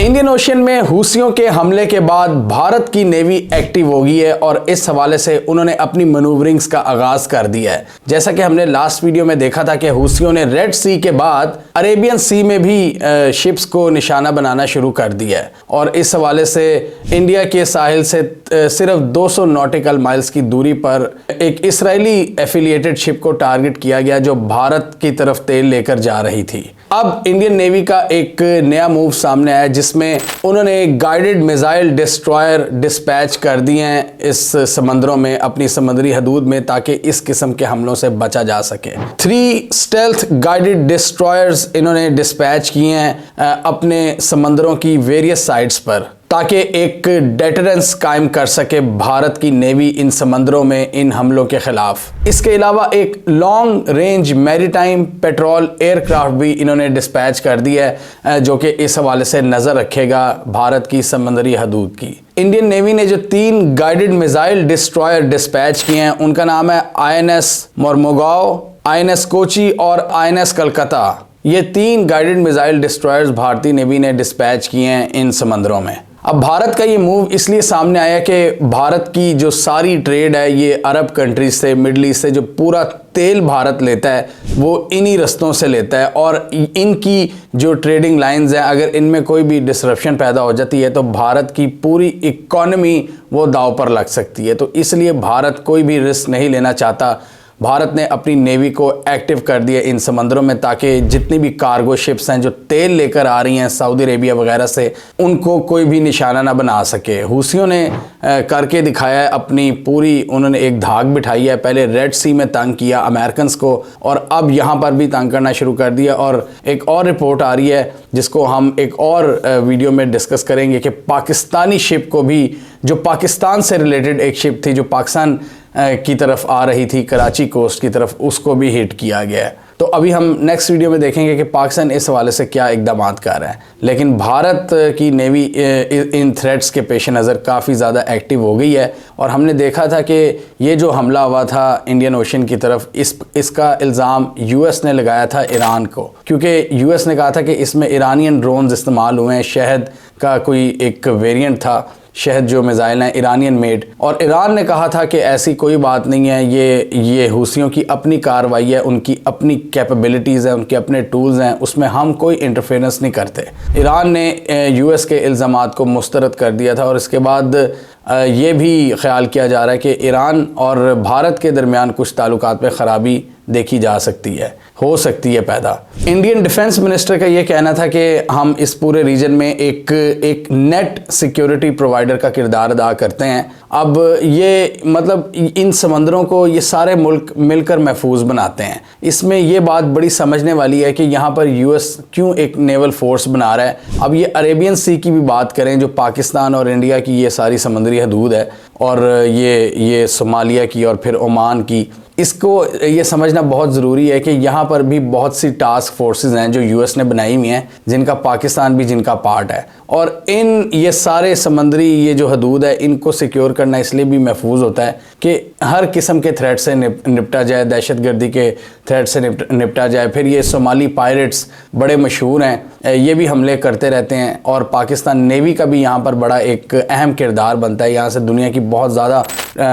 इंडियन ओशन में हूसियों के हमले के बाद भारत की नेवी एक्टिव हो गई है और इस हवाले से उन्होंने अपनी मनूवरिंग्स का आगाज कर दिया है। जैसा कि हमने लास्ट वीडियो में देखा था कि हूसियों ने रेड सी के बाद अरेबियन सी में भी शिप्स को निशाना बनाना शुरू कर दिया है और इस हवाले से इंडिया के साहिल से सिर्फ 200 नॉटिकल माइल्स की दूरी पर एक इसराइली एफिलिएटेड शिप को टारगेट किया गया जो भारत की तरफ तेल लेकर जा रही थी। अब इंडियन नेवी का एक नया मूव सामने आया जिसमें उन्होंने गाइडेड मिसाइल डिस्ट्रॉयर डिस्पैच कर दिए हैं इस समंदरों में, अपनी समुद्री हदूद में, ताकि इस किस्म के हमलों से बचा जा सके। 3 स्टेल्थ गाइडेड डिस्ट्रॉयर्स इन्होंने डिस्पैच किए हैं अपने समंदरों की वेरियस साइट्स पर ताकि एक डेटरेंस कायम कर सके भारत की नेवी इन समंदरों में इन हमलों के खिलाफ। इसके अलावा एक long range maritime petrol aircraft भी इन्होंने डिस्पैच कर दिया है जो कि इस हवाले से नज़र रखेगा भारत की समंदरी हदूद की। इंडियन नेवी ने जो 3 गाइडेड मिसाइल डिस्ट्रॉयर डिस्पैच किए हैं उनका नाम है INS मोर्मुगाओ, INS कोची और INS कलकत्ता। ये 3 गाइडेड मिसाइल डिस्ट्रॉयर्स भारतीय नेवी ने डिस्पैच किए हैं इन समंदरों में। अब भारत का ये मूव इसलिए सामने आया कि भारत की जो सारी ट्रेड है ये अरब कंट्रीज से, मिडल ईस्ट से, जो पूरा तेल भारत लेता है वो इन्हीं रस्तों से लेता है और इनकी जो ट्रेडिंग लाइंस हैं अगर इनमें कोई भी डिसरप्शन पैदा हो जाती है तो भारत की पूरी इकॉनमी वो दांव पर लग सकती है। तो इसलिए भारत कोई भी रिस्क नहीं लेना चाहता। भारत ने अपनी नेवी को एक्टिव कर दिया इन समंदरों में ताकि जितनी भी कार्गो शिप्स हैं जो तेल लेकर आ रही हैं सऊदी अरेबिया वगैरह से उनको कोई भी निशाना ना बना सके। हूसियों ने करके दिखाया है अपनी पूरी, उन्होंने एक धाक बिठाई है। पहले रेड सी में तंग किया अमेरिकन को और अब यहाँ पर भी तंग करना शुरू कर दिया। और एक और रिपोर्ट आ रही है जिसको हम एक और वीडियो में डिस्कस करेंगे कि पाकिस्तानी शिप को भी, जो पाकिस्तान से रिलेटेड एक शिप थी जो पाकिस्तान की तरफ आ रही थी कराची कोस्ट की तरफ, उसको भी हिट किया गया है। तो अभी हम नेक्स्ट वीडियो में देखेंगे कि पाकिस्तान इस हवाले से क्या इकदाम कर रहा है। लेकिन भारत की नेवी इन थ्रेट्स के पेश नज़र काफ़ी ज़्यादा एक्टिव हो गई है और हमने देखा था कि ये जो हमला हुआ था इंडियन ओशन की तरफ इसका इल्ज़ाम यूएस ने लगाया था ईरान को, क्योंकि यूएस ने कहा था कि इसमें ईरानियन ड्रोन्स इस्तेमाल हुए हैं। शहद का कोई एक वेरिएंट था, शहद जो मिसाइल हैं ईरानियन मेड, और ईरान ने कहा था कि ऐसी कोई बात नहीं है, ये हूसियों की अपनी कार्रवाई है, उनकी अपनी कैपेबिलिटीज़ हैं, उनके अपने टूल्स हैं, उसमें हम कोई इंटरफेरेंस नहीं करते। ईरान ने यूएस के इल्ज़ामात को मुस्तरद कर दिया था और इसके बाद ये भी ख्याल किया जा रहा है कि ईरान और भारत के दरमियान कुछ ताल्लुकात में ख़राबी देखी जा सकती है, हो सकती है पैदा। इंडियन डिफेंस मिनिस्टर का ये कहना था कि हम इस पूरे रीजन में एक नेट सिक्योरिटी प्रोवाइडर का किरदार अदा करते हैं। अब ये मतलब इन समंदरों को ये सारे मुल्क मिलकर महफूज बनाते हैं। इसमें ये बात बड़ी समझने वाली है कि यहाँ पर यूएस क्यों एक नेवल फोर्स बना रहा है। अब ये अरेबियन सी की भी बात करें जो पाकिस्तान और इंडिया की ये सारी समुद्री हदूद है, और ये सोमालिया की और फिर ओमान की, इसको ये समझना बहुत ज़रूरी है कि यहाँ पर भी बहुत सी टास्क फोर्सेस हैं जो यूएस ने बनाई हुई हैं, जिनका पाकिस्तान भी जिनका पार्ट है। और ये सारे समंदरी ये जो हदूद है इनको सिक्योर करना इसलिए भी महफूज होता है कि हर किस्म के थ्रेट से निपटा जाए, दहशतगर्दी के थ्रेट से निपटा जाए। फिर ये सोमाली पायरेट्स बड़े मशहूर हैं ये भी हमले करते रहते हैं और पाकिस्तान नेवी का भी यहाँ पर बड़ा एक अहम किरदार बनता है। यहाँ से दुनिया की बहुत ज़्यादा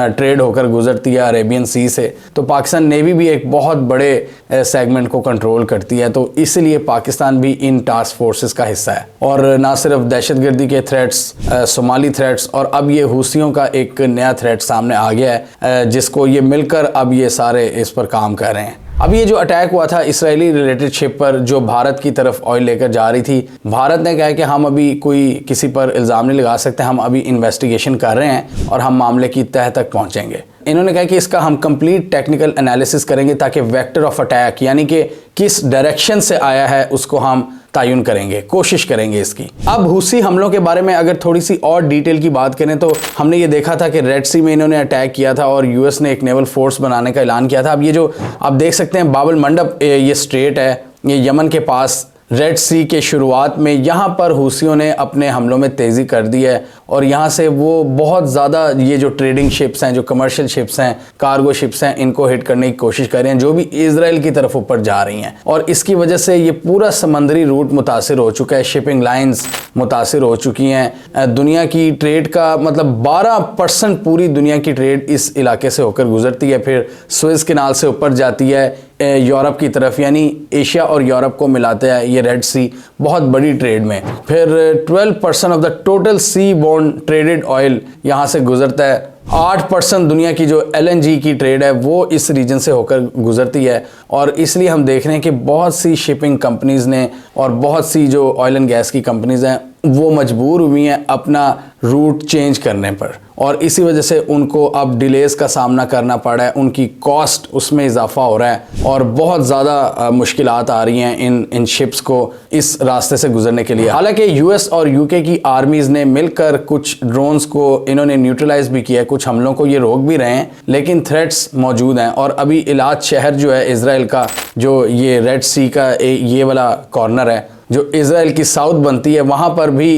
ट्रेड होकर गुजरती है अरेबियन सी से, तो पाकिस्तान नेवी भी एक बहुत बड़े सेगमेंट को कंट्रोल करती है। तो इसलिए पाकिस्तान भी इन टास्क फोर्सेस का हिस्सा है। और ना सिर्फ दहशतगर्दी के थ्रेट्स, सोमाली थ्रेट्स, और अब ये हूसियों का एक नया थ्रेट सामने आ गया है जिसको ये मिलकर अब ये सारे इस पर काम कर रहे हैं। अब ये जो अटैक हुआ था इसराइली रिलेटेड शिप पर जो भारत की तरफ ऑयल लेकर जा रही थी, भारत ने कहा कि हम अभी कोई किसी पर इल्ज़ाम नहीं लगा सकते, हम अभी इन्वेस्टिगेशन कर रहे हैं और हम मामले की तह तक पहुंचेंगे। इन्होंने कहा कि इसका हम कंप्लीट टेक्निकल एनालिसिस करेंगे ताकि वेक्टर ऑफ अटैक यानी कि किस डायरेक्शन से आया है उसको हम तयन करेंगे, कोशिश करेंगे इसकी। अब हूसी हमलों के बारे में अगर थोड़ी सी और डिटेल की बात करें तो हमने ये देखा था कि रेड सी में इन्होंने अटैक किया था और यूएस ने एक नेवल फोर्स बनाने का ऐलान किया था। अब ये जो आप देख सकते हैं बाबल मंडप, ये स्ट्रेट है, ये यमन के पास रेड सी के शुरुआत में, यहाँ पर हूसियों ने अपने हमलों में तेज़ी कर दी है और यहाँ से वो बहुत ज़्यादा ये जो ट्रेडिंग शिप्स हैं, जो कमर्शियल शिप्स हैं, कार्गो शिप्स हैं, इनको हिट करने की कोशिश कर रहे हैं जो भी इजराइल की तरफ ऊपर जा रही हैं। और इसकी वजह से ये पूरा समंदरी रूट मुतासिर हो चुका है, शिपिंग लाइंस मुतासिर हो चुकी हैं। दुनिया की ट्रेड का मतलब 12% पूरी दुनिया की ट्रेड इस इलाके से होकर गुजरती है, फिर सुएज़ कैनाल से ऊपर जाती है यूरोप की तरफ, यानी एशिया और यूरोप को मिलाते हैं ये रेड सी बहुत बड़ी ट्रेड में। फिर 12% of the total seaborne traded oil यहाँ से गुजरता है। 8% दुनिया की जो LNG की ट्रेड है वो इस रीजन से होकर गुजरती है। और इसलिए हम देख रहे हैं कि बहुत सी शिपिंग कंपनीज़ ने और बहुत सी जो ऑयल एंड गैस की कंपनीज़ हैं वो मजबूर हुई हैं अपना रूट चेंज करने पर, और इसी वजह से उनको अब डिलेज़ का सामना करना पड़ा है, उनकी कॉस्ट उसमें इजाफा हो रहा है और बहुत ज़्यादा मुश्किलात आ रही हैं इन शिप्स को इस रास्ते से गुजरने के लिए। हालांकि US और UK की आर्मीज़ ने मिलकर कुछ ड्रोन्स को इन्होंने न्यूट्रलाइज भी किया है, कुछ हमलों को ये रोक भी रहे हैं, लेकिन थ्रेट्स मौजूद हैं। और अभी इलाद शहर जो है इजराइल का, जो ये रेड सी का ये वाला कॉर्नर है जो इजराइल की साउथ बनती है, वहाँ पर भी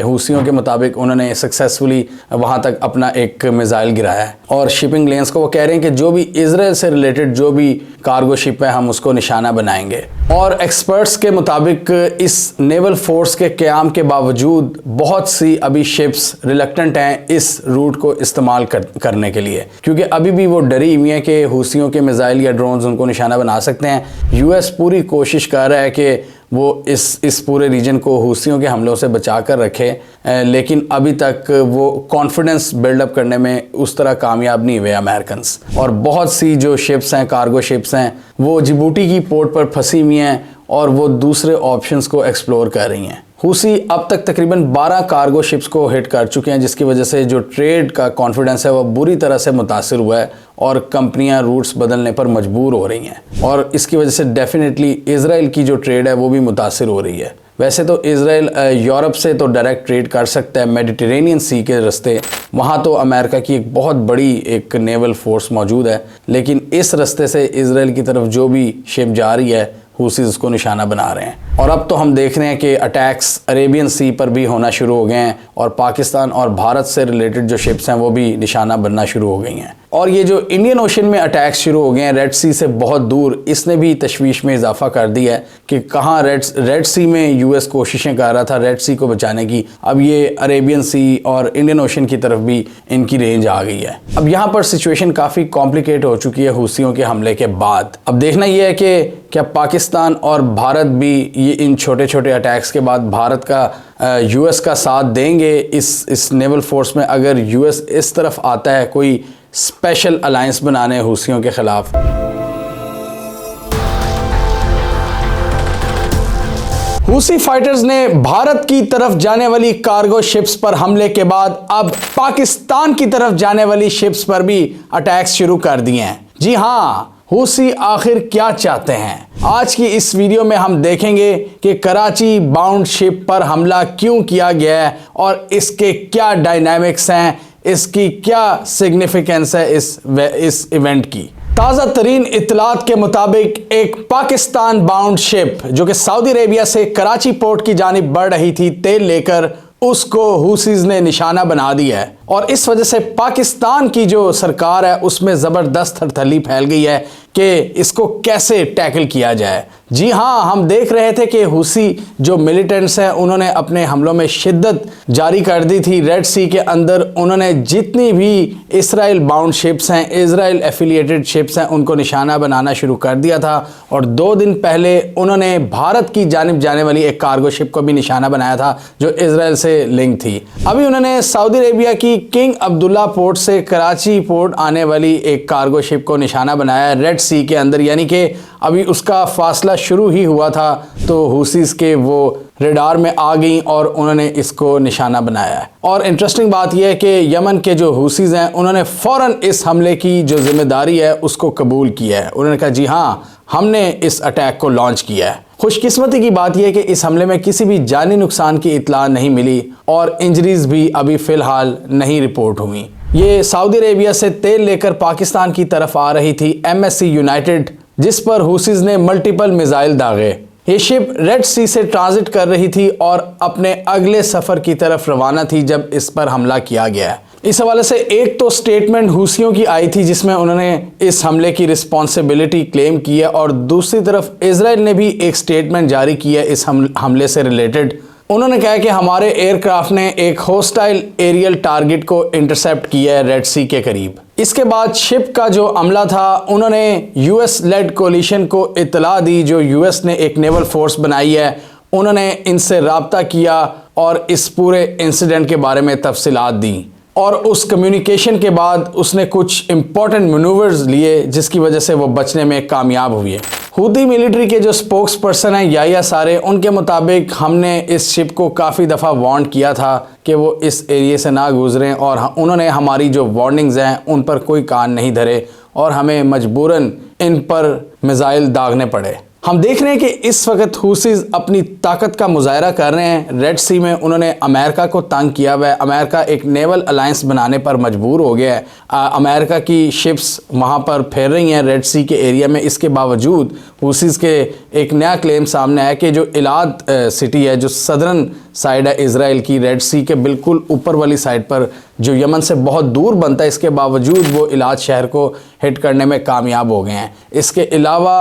हूसियों के मुताबिक उन्होंने सक्सेसफुली वहाँ तक अपना एक मिसाइल गिराया है। और शिपिंग लेन्स को वो कह रहे हैं कि जो भी इजराइल से रिलेटेड जो भी कार्गो शिप है हम उसको निशाना बनाएंगे। और एक्सपर्ट्स के मुताबिक इस नेवल फोर्स के क़याम के बावजूद बहुत सी अभी शिप्स रिलक्टेंट हैं इस रूट को इस्तेमाल करने के लिए, क्योंकि अभी भी वो डरी हुई हैं कि हूसियों के मिसाइल या ड्रोन्स उनको निशाना बना सकते हैं। US पूरी कोशिश कर रहा है कि वो इस पूरे रीजन को हूसियों के हमलों से बचा कर रखे, लेकिन अभी तक वो कॉन्फिडेंस बिल्डअप करने में उस तरह कामयाब नहीं हुए अमेरिकन्स। और बहुत सी जो शिप्स हैं, कार्गो शिप्स हैं, वो जिबूटी की पोर्ट पर फंसी हुई हैं और वो दूसरे ऑप्शंस को एक्सप्लोर कर रही हैं। हूसी अब तक तकरीबन 12 कार्गो शिप्स को हिट कर चुके हैं, जिसकी वजह से जो ट्रेड का कॉन्फिडेंस है वो बुरी तरह से मुतासिर हुआ है और कंपनियां रूट्स बदलने पर मजबूर हो रही हैं। और इसकी वजह से डेफिनेटली इजराइल की जो ट्रेड है वो भी मुतासिर हो रही है। वैसे तो इजराइल यूरोप से तो डायरेक्ट ट्रेड कर सकता है मेडिटेरेनियन सी के रास्ते, वहाँ तो अमेरिका की एक बहुत बड़ी एक नेवल फोर्स मौजूद है, लेकिन इस रास्ते से इजराइल की तरफ जो भी शिप जा रही है हूसीज उसको निशाना बना रहे हैं। और अब तो हम देख रहे हैं कि अटैक्स अरेबियन सी पर भी होना शुरू हो गए हैं और पाकिस्तान और भारत से रिलेटेड जो शिप्स हैं वो भी निशाना बनना शुरू हो गई हैं। और ये जो इंडियन ओशन में अटैक्स शुरू हो गए हैं रेड सी से बहुत दूर, इसने भी तशवीश में इजाफा कर दिया है कि कहाँ रेड सी में US कोशिशें कर रहा था रेड सी को बचाने की, अब ये अरेबियन सी और इंडियन ओशन की तरफ भी इनकी रेंज आ गई है। अब यहाँ पर सिचुएशन काफ़ी कॉम्प्लिकेट हो चुकी है हूसियों के हमले के बाद। अब देखना ये है कि क्या पाकिस्तान और भारत भी ये इन छोटे छोटे अटैक्स के बाद भारत का US का साथ देंगे इस नेवल फोर्स में, अगर US इस तरफ आता है कोई स्पेशल अलायंस बनाने हूसियों के खिलाफ। हूसी फाइटर्स ने भारत की तरफ जाने वाली कार्गो शिप्स पर हमले के बाद अब पाकिस्तान की तरफ जाने वाली शिप्स पर भी अटैक्स शुरू कर दिए हैं। जी हां, हूसी आखिर क्या चाहते हैं? आज की इस वीडियो में हम देखेंगे कि कराची बाउंड शिप पर हमला क्यों किया गया है और इसके क्या डायनामिक्स हैं, इसकी क्या सिग्निफिकेंस है इस इवेंट की। ताज़ा तरीन इत्तलात के मुताबिक एक पाकिस्तान बाउंड शिप जो कि सऊदी अरेबिया से कराची पोर्ट की जानिब बढ़ रही थी तेल लेकर, उसको हूसीज ने निशाना बना दिया है। और इस वजह से पाकिस्तान की जो सरकार है उसमें ज़बरदस्त थरथली फैल गई है कि इसको कैसे टैकल किया जाए। जी हाँ, हम देख रहे थे कि हुसी जो मिलिटेंट्स हैं उन्होंने अपने हमलों में शिद्दत जारी कर दी थी। रेड सी के अंदर उन्होंने जितनी भी इसराइल बाउंड शिप्स हैं, इसराइल एफिलिएटेड शिप्स हैं, उनको निशाना बनाना शुरू कर दिया था। और 2 दिन पहले उन्होंने भारत की जानिब जाने वाली एक कार्गो शिप को भी निशाना बनाया था जो इसराइल से लिंक थी। अभी उन्होंने सऊदी अरेबिया की किंग अब्दुल्ला पोर्ट से कराची पोर्ट आने वाली एक कार्गो शिप को निशाना बनाया रेड सी के अंदर, यानी कि अभी उसका फासला शुरू ही हुआ था तो हुसीज के वो रडार में आ गई और उन्होंने इसको निशाना बनाया है। और इंटरेस्टिंग बात यह है कि यमन के जो हुसीज हैं उन्होंने फ़ौरन इस हमले की जो जिम्मेदारी है उसको कबूल किया है। उन्होंने कहा जी हाँ, हमने इस अटैक को लॉन्च किया है। खुशकिस्मती की बात यह है कि इस हमले में किसी भी जानी नुकसान की इत्तला नहीं मिली और इंजरीज भी अभी फ़िलहाल नहीं रिपोर्ट हुई। ये सऊदी अरेबिया से तेल लेकर पाकिस्तान की तरफ आ रही थी MSC यूनाइटेड, जिस पर हुसीज ने मल्टीपल मिसाइल दागे। ये शिप रेड सी से ट्रांजिट कर रही थी और अपने अगले सफ़र की तरफ रवाना थी जब इस पर हमला किया गया। इस हवाले से एक तो स्टेटमेंट हुसियों की आई थी जिसमें उन्होंने इस हमले की रिस्पॉन्सिबिलिटी क्लेम की है, और दूसरी तरफ इजराइल ने भी एक स्टेटमेंट जारी किया है इस हमले से रिलेटेड। उन्होंने कहा कि हमारे एयरक्राफ्ट ने एक होस्टाइल एरियल टारगेट को इंटरसेप्ट किया है रेड सी के करीब। इसके बाद शिप का जो अमला था उन्होंने US लेड कोलिशन को इत्तला दी, जो US ने एक नेवल फोर्स बनाई है। उन्होंने इनसे राब्ता किया और इस पूरे इंसिडेंट के बारे में तफसीलात दी, और उस कम्युनिकेशन के बाद उसने कुछ इंपॉर्टेंट मनूवर्स लिए जिसकी वजह से वो बचने में कामयाब हुई है। हूती मिलिट्री के जो स्पोक्स पर्सन हैं याया सारे, उनके मुताबिक हमने इस शिप को काफ़ी दफ़ा वार्न किया था कि वो इस एरिया से ना गुजरें, और उन्होंने हमारी जो वार्निंग्स हैं उन पर कोई कान नहीं धरे और हमें मजबूरन इन पर मिसाइल दागने पड़े। हम देख रहे हैं कि इस वक्त हुसीज अपनी ताकत का मुजाहरा कर रहे हैं रेड सी में। उन्होंने अमेरिका को तंग किया हुआ है। अमेरिका एक नेवल अलायंस बनाने पर मजबूर हो गया है। अमेरिका की शिप्स वहाँ पर फेर रही हैं रेड सी के एरिया में। इसके बावजूद हुसीज के एक नया क्लेम सामने आया कि जो इलाद सिटी है, जो सदर्न साइड है इसराइल की, रेड सी के बिल्कुल ऊपर वाली साइड पर, जो यमन से बहुत दूर बनता है, इसके बावजूद वो इलाद शहर को हिट करने में कामयाब हो गए हैं। इसके अलावा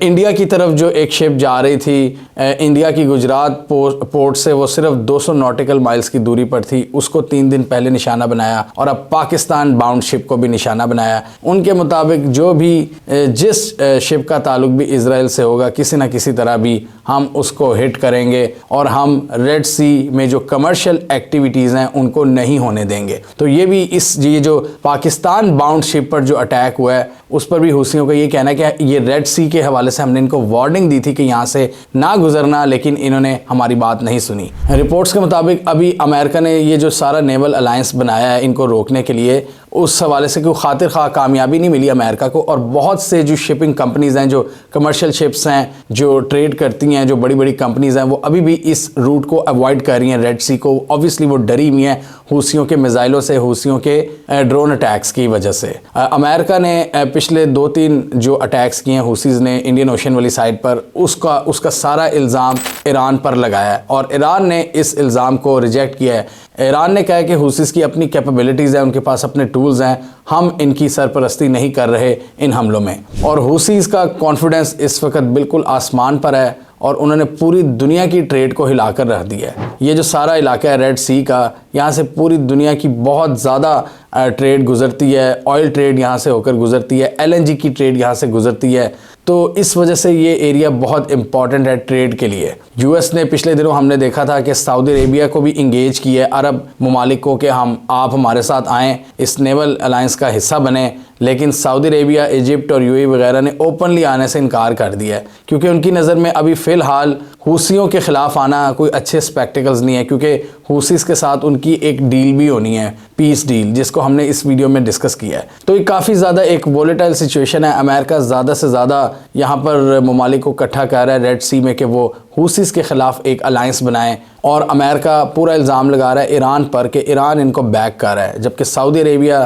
इंडिया की तरफ जो एक शिप जा रही थी, इंडिया की गुजरात पोर्ट से, वो सिर्फ 200 नॉटिकल माइल्स की दूरी पर थी, उसको 3 दिन पहले निशाना बनाया, और अब पाकिस्तान बाउंड शिप को भी निशाना बनाया। उनके मुताबिक जो भी जिस शिप का ताल्लुक भी इसराइल से होगा, किसी न किसी तरह भी हम उसको हिट करेंगे और हम रेड सी में जो कमर्शियल एक्टिविटीज़ हैं उनको नहीं होने देंगे। तो ये भी ये जो पाकिस्तान बाउंड शिप पर जो अटैक हुआ है उस पर भी हुसियों का ये कहना है कि ये रेड सी के हवाले से हमने इनको वार्निंग दी थी कि यहाँ से ना गुजरना, लेकिन इन्होंने हमारी बात नहीं सुनी। रिपोर्ट्स के मुताबिक अभी अमेरिका ने ये जो सारा नेवल अलायंस बनाया है इनको रोकने के लिए, उस हवाले से कोई खातिर खा कामयाबी नहीं मिली अमेरिका को, और बहुत से जो शिपिंग कंपनीज़ हैं, जो कमर्शियल शिप्स हैं, जो ट्रेड करती हैं, जो बड़ी बड़ी कंपनीज़ हैं, वो अभी भी इस रूट को अवॉइड कर रही हैं रेड सी को। ऑब्वियसली वो डरी हुई हैं हुसियों के मिसाइलों से, हुसियों के ड्रोन अटैक्स की वजह से। अमेरिका ने पिछले 2-3 जो अटैक्स किए हैं हुसीज़ ने इंडियन ओशन वाली साइड पर, उसका सारा इल्ज़ाम ईरान पर लगाया है, और ईरान ने इस इल्ज़ाम को रिजेक्ट किया है। ईरान ने कहा है कि हुसीज़ की अपनी कैपेबिलिटीज़ हैं, उनके पास अपने टूल्स हैं, हम इनकी सरपरस्ती नहीं कर रहे इन हमलों में। और हुसीज़ का कॉन्फिडेंस इस वक्त बिल्कुल आसमान पर है और उन्होंने पूरी दुनिया की ट्रेड को हिलाकर रख दिया है। ये जो सारा इलाका है रेड सी का, यहाँ से पूरी दुनिया की बहुत ज़्यादा ट्रेड गुजरती है, ऑयल ट्रेड यहाँ से होकर गुजरती है, LNG की ट्रेड यहाँ से गुजरती है। तो इस वजह से ये एरिया बहुत इंपॉर्टेंट है ट्रेड के लिए। US ने पिछले दिनों हमने देखा था कि सऊदी अरेबिया को भी इंगेज किया है, अरब ममालिक को, कि आप हमारे साथ आएँ, इस नेवल अलायंस का हिस्सा बने, लेकिन सऊदी अरेबिया, इजिप्ट और UAE वगैरह ने ओपनली आने से इनकार कर दिया है, क्योंकि उनकी नज़र में अभी फ़िलहाल हुसियों के ख़िलाफ़ आना कोई अच्छे स्पेक्टिकल्स नहीं है, क्योंकि हुसीज़ के साथ उनकी एक डील भी होनी है, पीस डील, जिसको हमने इस वीडियो में डिस्कस किया है। तो ये काफ़ी ज़्यादा एक वोलेटाइल सिचुएशन है। अमेरिका ज़्यादा से ज़्यादा यहाँ पर ममालिक को इकट्ठा कर रहा है रेड सी में कि वो हुसीज़ के ख़िलाफ़ एक अलायंस बनाएं, और अमेरिका पूरा इल्ज़ाम लगा रहा है ईरान पर कि ईरान इनको बैक कर रहा है, जबकि सऊदी अरेबिया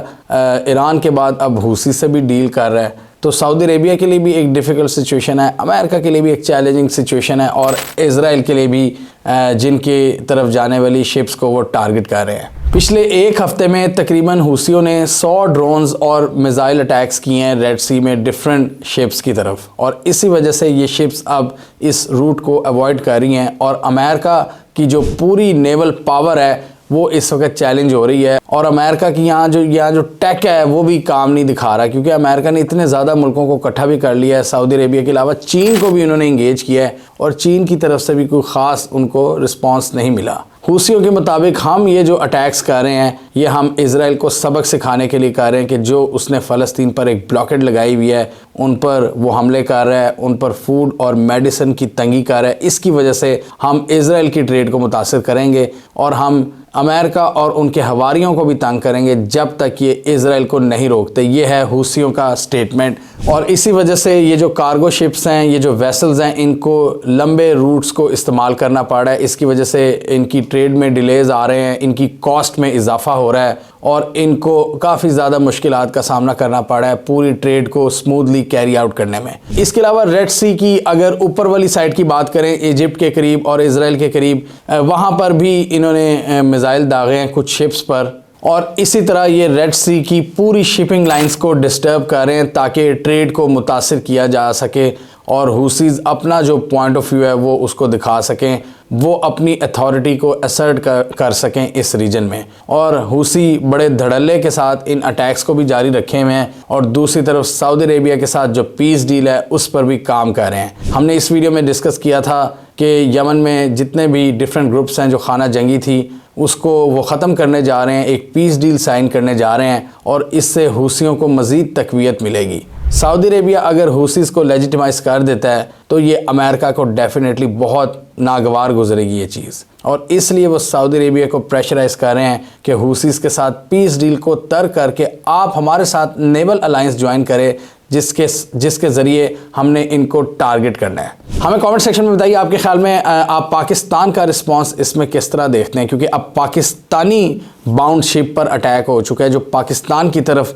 ईरान के बाद अब हुसी से भी डील कर रहा है। तो सऊदी अरेबिया के लिए भी एक डिफ़िकल्ट सिचुएशन है, अमेरिका के लिए भी एक चैलेंजिंग सिचुएशन है, और इज़राइल के लिए भी जिनकी तरफ जाने वाली शिप्स को वो टारगेट कर रहे हैं। पिछले एक हफ्ते में तकरीबन हूसियों ने 100 ड्रोन्स और मिसाइल अटैक्स किए हैं रेड सी में डिफरेंट शिप्स की तरफ, और इसी वजह से ये शिप्स अब इस रूट को अवॉइड कर रही हैं, और अमेरिका की जो पूरी नेवल पावर है वो इस वक्त चैलेंज हो रही है। और अमेरिका की यहाँ जो टेक है वो भी काम नहीं दिखा रहा, क्योंकि अमेरिका ने इतने ज़्यादा मुल्कों को इकट्ठा भी कर लिया है। सऊदी अरेबिया के अलावा चीन को भी उन्होंने इंगेज किया है, और चीन की तरफ से भी कोई ख़ास उनको रिस्पांस नहीं मिला। हूसियों के मुताबिक हम ये जो अटैक्स कर रहे हैं ये हम इज़राइल को सबक सिखाने के लिए कर रहे हैं कि जो उसने फ़लस्तीन पर एक ब्लॉकेड लगाई हुई है उन पर वो हमले कर रहा है, उन पर फूड और मेडिसिन की तंगी कर रहा है। इसकी वजह से हम इज़राइल की ट्रेड को मुतासिर करेंगे, और हम अमेरिका और उनके हवारियों को भी तंग करेंगे जब तक ये इज़राइल को नहीं रोकते। ये है हूसियों का स्टेटमेंट। और इसी वजह से ये जो कार्गो शिप्स हैं, ये जो वेसल्स हैं, इनको लंबे रूट्स को इस्तेमाल करना पड़ रहा है। इसकी वजह से इनकी ट्रेड में डिलेज़ आ रहे हैं, इनकी कॉस्ट में इजाफा हो रहा है, और इनको काफ़ी ज़्यादा मुश्किलात का सामना करना पड़ा है पूरी ट्रेड को स्मूथली कैरी आउट करने में। इसके अलावा रेड सी की अगर ऊपर वाली साइड की बात करें, इजिप्ट के करीब और इज़राइल के करीब, वहाँ पर भी इन्होंने मिसाइल दागे हैं कुछ शिप्स पर, और इसी तरह ये रेड सी की पूरी शिपिंग लाइंस को डिस्टर्ब कर रहे हैं ताकि ट्रेड को मुतासिर किया जा सके, और हूसीज़ अपना जो पॉइंट ऑफ व्यू है वो उसको दिखा सकें, वो अपनी अथॉरिटी को असर्ट कर सकें इस रीजन में। और हूसी बड़े धड़ल्ले के साथ इन अटैक्स को भी जारी रखे हुए हैं, और दूसरी तरफ सऊदी अरेबिया के साथ जो पीस डील है उस पर भी काम कर रहे हैं। हमने इस वीडियो में डिस्कस किया था कि यमन में जितने भी डिफरेंट ग्रुप्स हैं जो खाना जंगी थी उसको वो ख़त्म करने जा रहे हैं, एक पीस डील साइन करने जा रहे हैं, और इससे हूसियों को मज़ीद तक़वियत मिलेगी। सऊदी अरेबिया अगर हूसीज़ को लेजिटिमाइज़ कर देता है तो ये अमेरिका को डेफिनेटली बहुत नागवार गुजरेगी ये चीज़, और इसलिए वो सऊदी अरेबिया को प्रेशराइज कर रहे हैं कि हूसीज़ के साथ पीस डील को तर्क करके आप हमारे साथ नेवल अलायंस ज्वाइन करें, जिसके ज़रिए हमने इनको टारगेट करना है। हमें कमेंट सेक्शन में बताइए आपके ख्याल में आप पाकिस्तान का रिस्पांस इसमें किस तरह देखते हैं, क्योंकि अब पाकिस्तानी बाउंड शिप पर अटैक हो चुका है जो पाकिस्तान की तरफ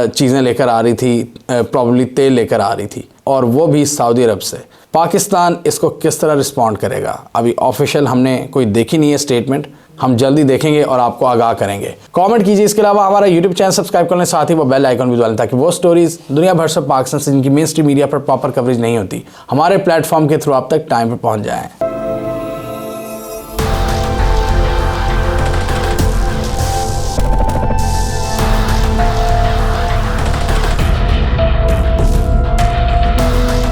चीज़ें लेकर आ रही थी, प्रॉब्ली तेल लेकर आ रही थी, और वो भी सऊदी अरब से। पाकिस्तान इसको किस तरह रिस्पॉन्ड करेगा अभी ऑफिशियल हमने कोई देखी नहीं है स्टेटमेंट, हम जल्दी देखेंगे और आपको आगाह करेंगे। कमेंट कीजिए। इसके अलावा हमारा यूट्यूब चैनल सब्सक्राइब करने, साथ ही वो बेल आइकन भी दबा लें ताकि वो स्टोरीज दुनिया भर से पाकिस्तान से जिनकी मेन स्ट्रीम मीडिया पर प्रॉपर कवरेज नहीं होती हमारे प्लेटफॉर्म के थ्रू आप तक टाइम पर पहुंच जाएं।